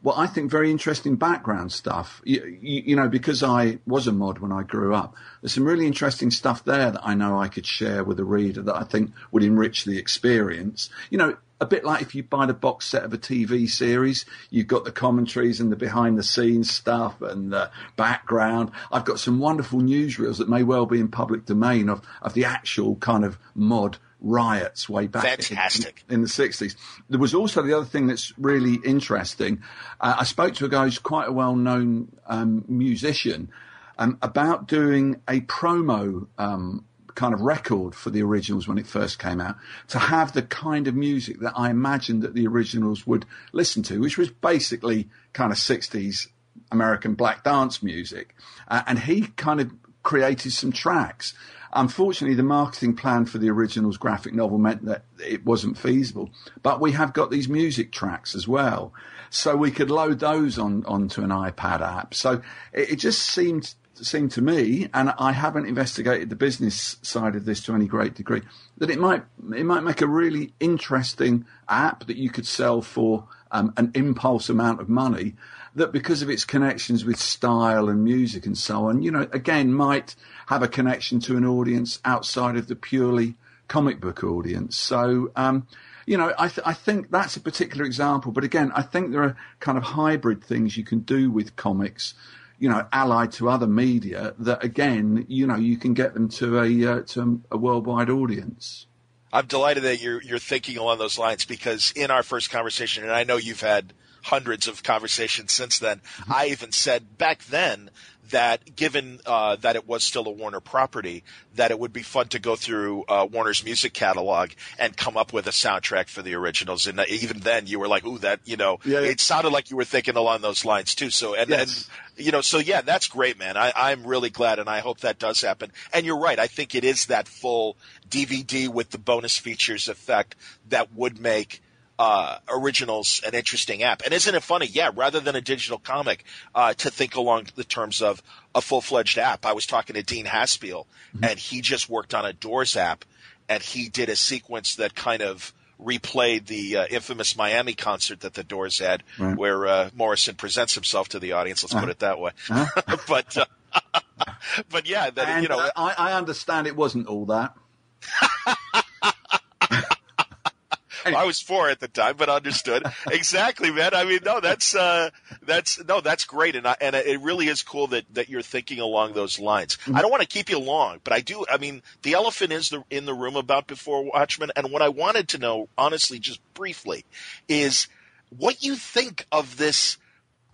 D: well, I think very interesting background stuff. You know, because I was a mod when I grew up, there's some really interesting stuff there that I know I could share with a reader that I think would enrich the experience. You know, a bit like if you buy the box set of a TV series, you've got the commentaries and the behind-the-scenes stuff and the background. I've got some wonderful newsreels that may well be in public domain of the actual kind of mod riots way back in the 60s. There was also the other thing that's really interesting. I spoke to a guy who's quite a well-known musician about doing a promo kind of record for the originals when it first came out, to have the kind of music that I imagined that the originals would listen to, which was basically kind of 60s American black dance music. And he kind of created some tracks. Unfortunately, the marketing plan for the originals graphic novel meant that it wasn't feasible. But we have got these music tracks as well. So we could load those onto an iPad app. So it just seemed to me, and I haven't investigated the business side of this to any great degree, that it might make a really interesting app that you could sell for an impulse amount of money, that because of its connections with style and music and so on, you know, again, might have a connection to an audience outside of the purely comic book audience. So, you know, I think that's a particular example. But again, I think there are kind of hybrid things you can do with comics, you know, allied to other media that, again, you know, you can get them to a worldwide audience.
C: I'm delighted that you're thinking along those lines, because in our first conversation, and I know you've had hundreds of conversations since then, I even said back then that given that it was still a Warner property, that it would be fun to go through Warner's music catalog and come up with a soundtrack for the originals. And even then you were like, ooh, that, you know, It sounded like you were thinking along those lines too. So, and you know, so yeah, that's great, man. I'm really glad, and I hope that does happen. And you're right. I think it is that full DVD with the bonus features effect that would make originals an interesting app. And isn't it funny? Yeah, rather than a digital comic, to think along the terms of a full-fledged app. I was talking to Dean Haspiel, and he just worked on a Doors app, and he did a sequence that kind of replayed the infamous Miami concert that the Doors had, where Morrison presents himself to the audience. Let's put it that way. But yeah, that,
D: and,
C: you know,
D: I understand it wasn't all that.
C: I was 4 at the time, but understood. Exactly, man. I mean, no, that's great. And it really is cool that you're thinking along those lines. I don't want to keep you long, but I mean, the elephant is in the room about Before Watchmen. And what I wanted to know, honestly, just briefly, is what you think of this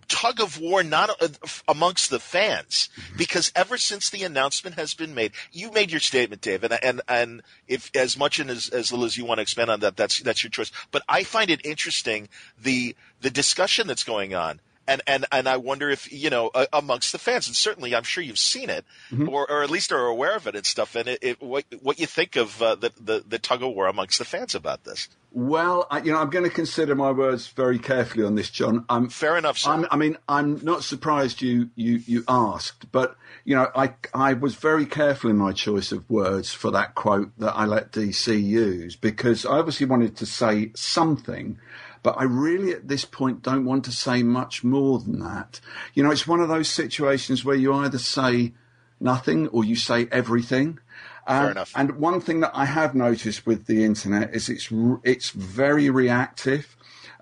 C: tug of war, not amongst the fans, because ever since the announcement has been made, you made your statement, Dave, and if as much and as little as you want to expand on that, that's your choice. But I find it interesting the discussion that's going on. And I wonder if, you know, amongst the fans, and certainly I'm sure you've seen it, or at least are aware of it and stuff, and what you think of the tug of war amongst the fans about this.
D: Well, I'm going to consider my words very carefully on this, John.
C: Fair enough, sir.
D: I'm not surprised you asked, but, you know, I was very careful in my choice of words for that quote that I let DC use, because I obviously wanted to say something, but I really at this point don't want to say much more than that. You know, it's one of those situations where you either say nothing or you say everything.
C: Fair enough.
D: And one thing that I have noticed with the internet is it's very reactive.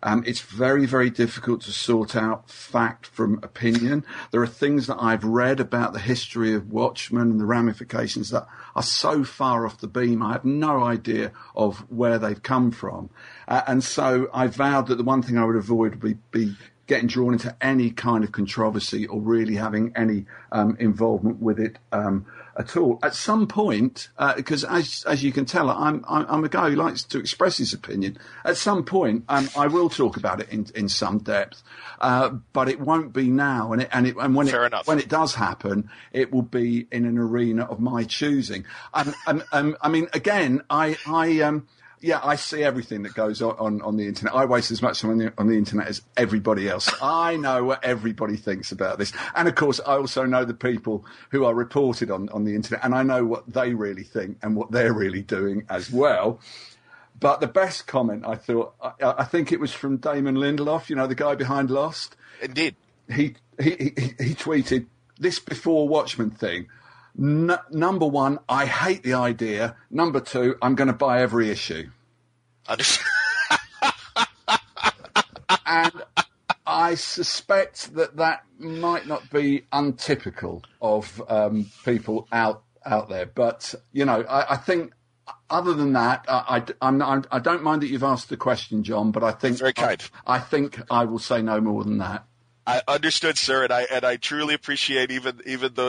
D: It's very, very difficult to sort out fact from opinion. There are things that I've read about the history of Watchmen and the ramifications that are so far off the beam. I have no idea of where they've come from. And so I vowed that the one thing I would avoid would be getting drawn into any kind of controversy or really having any involvement with it at all. At some point, because as you can tell, I'm a guy who likes to express his opinion. At some point, I will talk about it in some depth, but it won't be now. And when it does happen, it will be in an arena of my choosing. I mean, again, yeah, I see everything that goes on the internet. I waste as much time on the internet as everybody else. I know what everybody thinks about this. And, of course, I also know the people who are reported on the internet, and I know what they really think and what they're really doing as well. But the best comment, I think it was from Damon Lindelof, the guy behind Lost.
C: Indeed.
D: He tweeted, this before Watchmen thing. Number one, I hate the idea. Number two, I'm going to buy every issue. And I suspect that might not be untypical of people out there. But, I think other than that, I don't mind that you've asked the question, John, but I think
C: very kind.
D: I think I will say no more than that.
C: I understood, sir, and I truly appreciate even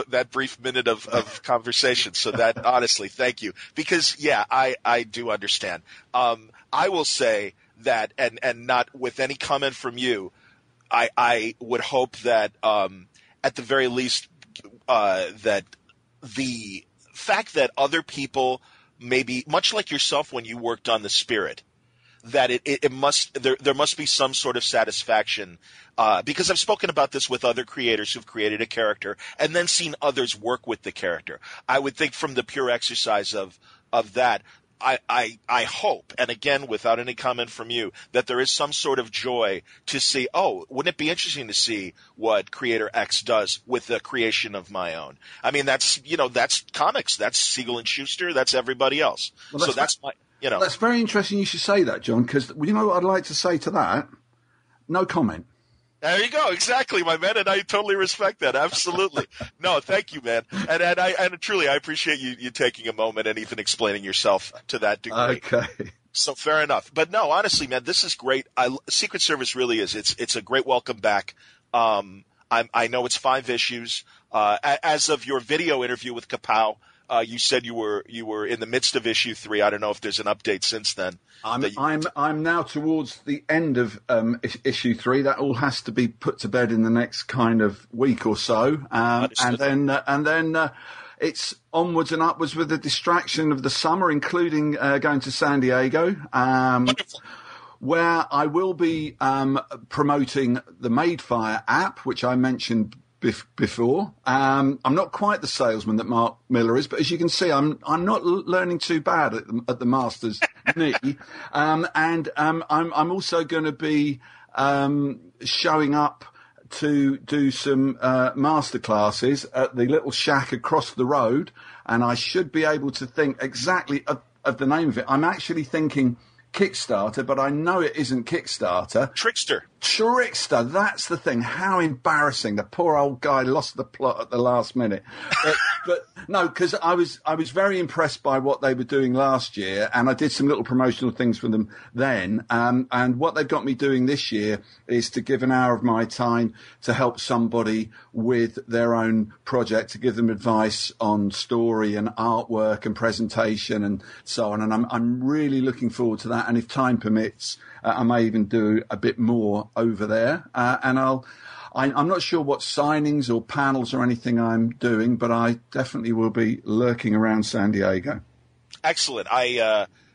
C: that brief minute of conversation. So that, honestly, thank you. Because, yeah, I do understand. I will say that, and not with any comment from you, I would hope that at the very least that the fact that other people, maybe much like yourself when you worked on The Spirit, that there must be some sort of satisfaction, because I've spoken about this with other creators who've created a character and then seen others work with the character. I would think from the pure exercise of that, I hope, and again, without any comment from you, that there is some sort of joy to see, wouldn't it be interesting to see what creator X does with the creation of my own? I mean, that's comics, that's Siegel and Schuster, that's everybody else. Well, that's my...
D: That's very interesting you should say that, John, because you know what I'd like to say to that? No comment.
C: There you go. Exactly, my man, and I totally respect that. Absolutely. No, thank you, man. And truly, I appreciate you taking a moment and even explaining yourself to that degree.
D: Okay.
C: So fair enough. But no, honestly, man, this is great. Secret Service really is. It's a great welcome back. I know it's 5 issues. As of your video interview with Kapow, you said you were in the midst of issue 3. I don't know if there's an update since then.
D: I'm now towards the end of issue 3. That all has to be put to bed in the next kind of week or so, and then it's onwards and upwards with the distraction of the summer, including going to San Diego. Where I will be promoting the Madefire app, which I mentioned before. I'm not quite the salesman that Mark Miller is, but as you can see, I'm not learning too bad at the master's knee. And I'm also going to be showing up to do some master classes at the little shack across the road, and I should be able to think exactly of the name of it. I'm actually thinking Kickstarter, but I know it isn't Kickstarter.
C: Trickster,
D: that's the thing. How embarrassing. The poor old guy lost the plot at the last minute. But no, because I was very impressed by what they were doing last year, and I did some little promotional things for them then. And what they've got me doing this year is to give an hour of my time to help somebody with their own project, to give them advice on story and artwork and presentation and so on. And I'm really looking forward to that. And if time permits, I may even do a bit more over there. And I'm not sure what signings or panels or anything I'm doing, but I definitely will be lurking around San Diego.
C: Excellent.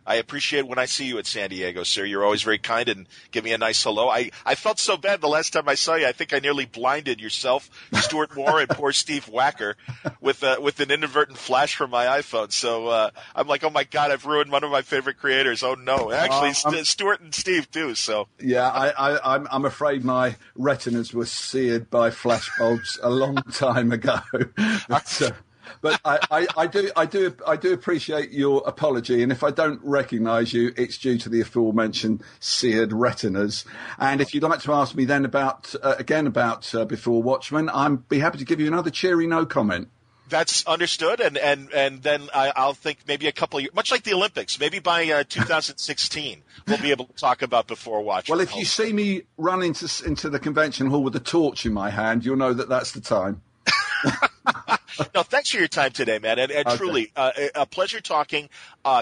C: I appreciate when I see you at San Diego, sir. You're always very kind and give me a nice hello. I felt so bad the last time I saw you. I think I nearly blinded yourself, Stuart Moore, and poor Steve Wacker with an inadvertent flash from my iPhone. So I'm like, oh my God, I've ruined one of my favorite creators. Oh no, actually, Stuart and Steve too. So
D: yeah, I'm afraid my retinas were seared by flashbulbs a long time ago. But, But I do appreciate your apology, and if I don't recognise you, it's due to the aforementioned seared retinas. And if you'd like to ask me then about Before Watchmen, I'd be happy to give you another cheery no comment.
C: That's understood, and then I'll think maybe a couple of years, much like the Olympics, maybe by 2016 we'll be able to talk about Before Watchmen.
D: Well, if you see me run into the convention hall with a torch in my hand, you'll know that that's the time.
C: No, thanks for your time today, man, and
D: okay.
C: Truly a pleasure talking.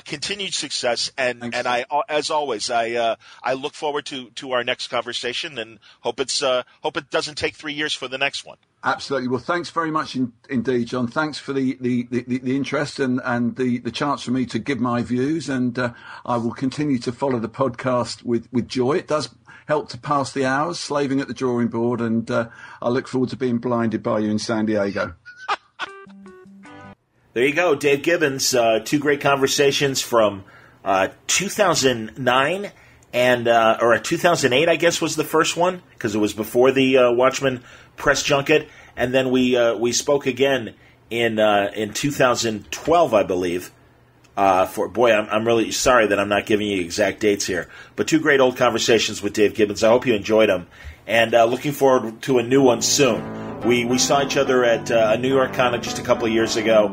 C: Continued success, and I, as always, I look forward to our next conversation, and hope it doesn't take 3 years for the next one.
D: Absolutely. Well, thanks very much indeed, John. Thanks for the interest and the chance for me to give my views, and I will continue to follow the podcast with joy. It does help to pass the hours slaving at the drawing board, and I look forward to being blinded by you in San Diego.
A: There you go, Dave Gibbons. Two great conversations from 2009 or 2008, I guess, was the first one, because it was before the Watchmen press junket, and then we spoke again in 2012, I believe. I'm really sorry that I'm not giving you exact dates here, but two great old conversations with Dave Gibbons. I hope you enjoyed them, and looking forward to a new one soon. We saw each other at a New York Con just a couple of years ago,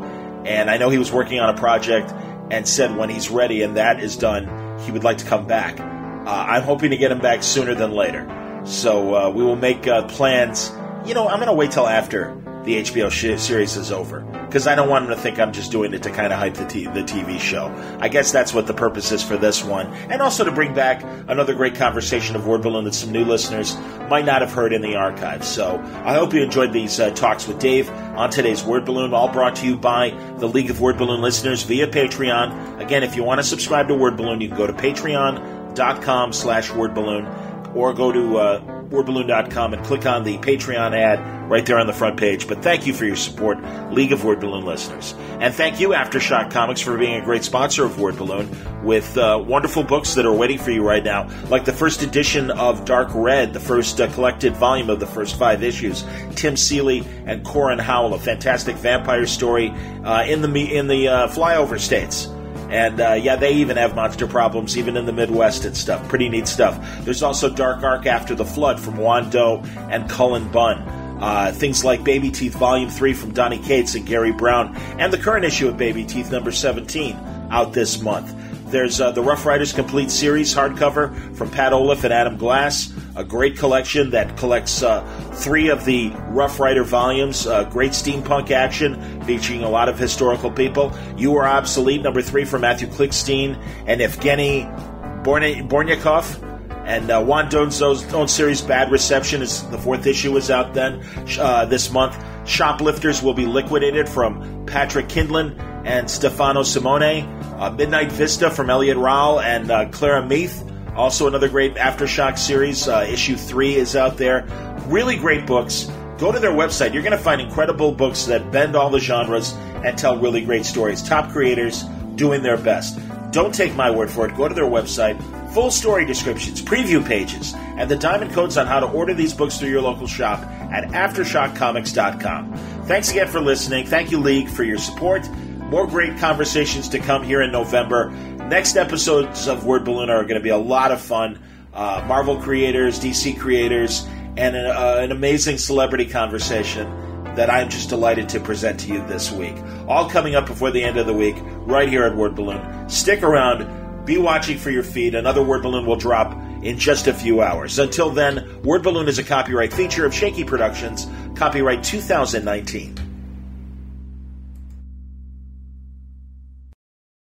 A: and I know he was working on a project and said when he's ready and that is done, he would like to come back. I'm hoping to get him back sooner than later. So we will make plans. I'm going to wait till after the HBO series is over, because I don't want him to think I'm just doing it to kind of hype the TV show. I guess that's what the purpose is for this one, and also to bring back another great conversation of Word Balloon that some new listeners might not have heard in the archives. So I hope you enjoyed these talks with Dave on today's Word Balloon, all brought to you by the League of Word Balloon listeners via Patreon. Again, if you want to subscribe to Word Balloon, you can go to patreon.com/wordballoon, or go to wordballoon.com and click on the Patreon ad right there on the front page. But thank you for your support, League of Word Balloon listeners. And thank you, Aftershock Comics, for being a great sponsor of Word Balloon, with wonderful books that are waiting for you right now, like the first edition of Dark Red, the first collected volume of the first 5 issues. Tim Seeley and Corin Howell, a fantastic vampire story in the flyover states. And, they even have monster problems, even in the Midwest and stuff. Pretty neat stuff. There's also Dark Ark After the Flood from Juan Doe and Cullen Bunn. Things like Baby Teeth Volume 3 from Donny Cates and Gary Brown, and the current issue of Baby Teeth number 17 out this month. There's the Rough Riders Complete Series hardcover from Pat Olaf and Adam Glass, a great collection that collects 3 of the Rough Rider volumes, great steampunk action featuring a lot of historical people. You Are Obsolete, number 3 from Matthew Klickstein and Evgeny Bornyakov. And Juan Doe's own series, Bad Reception, is the 4th issue is out then this month. Shoplifters Will Be Liquidated from Patrick Kindlin and Stefano Simone. Midnight Vista from Elliot Rowell and Clara Meath. Also another great Aftershock series. Issue 3 is out there. Really great books. Go to their website. You're going to find incredible books that bend all the genres and tell really great stories. Top creators doing their best. Don't take my word for it. Go to their website. Full story descriptions, preview pages, and the diamond codes on how to order these books through your local shop at AftershockComics.com. Thanks again for listening. Thank you, League, for your support. More great conversations to come here in November. Next episodes of Word Balloon are going to be a lot of fun. Marvel creators, DC creators, and an amazing celebrity conversation that I'm just delighted to present to you this week. All coming up before the end of the week, right here at Word Balloon. Stick around. Be watching for your feed. Another Word Balloon will drop in just a few hours. Until then, Word Balloon is a copyright feature of Shaky Productions, copyright 2019.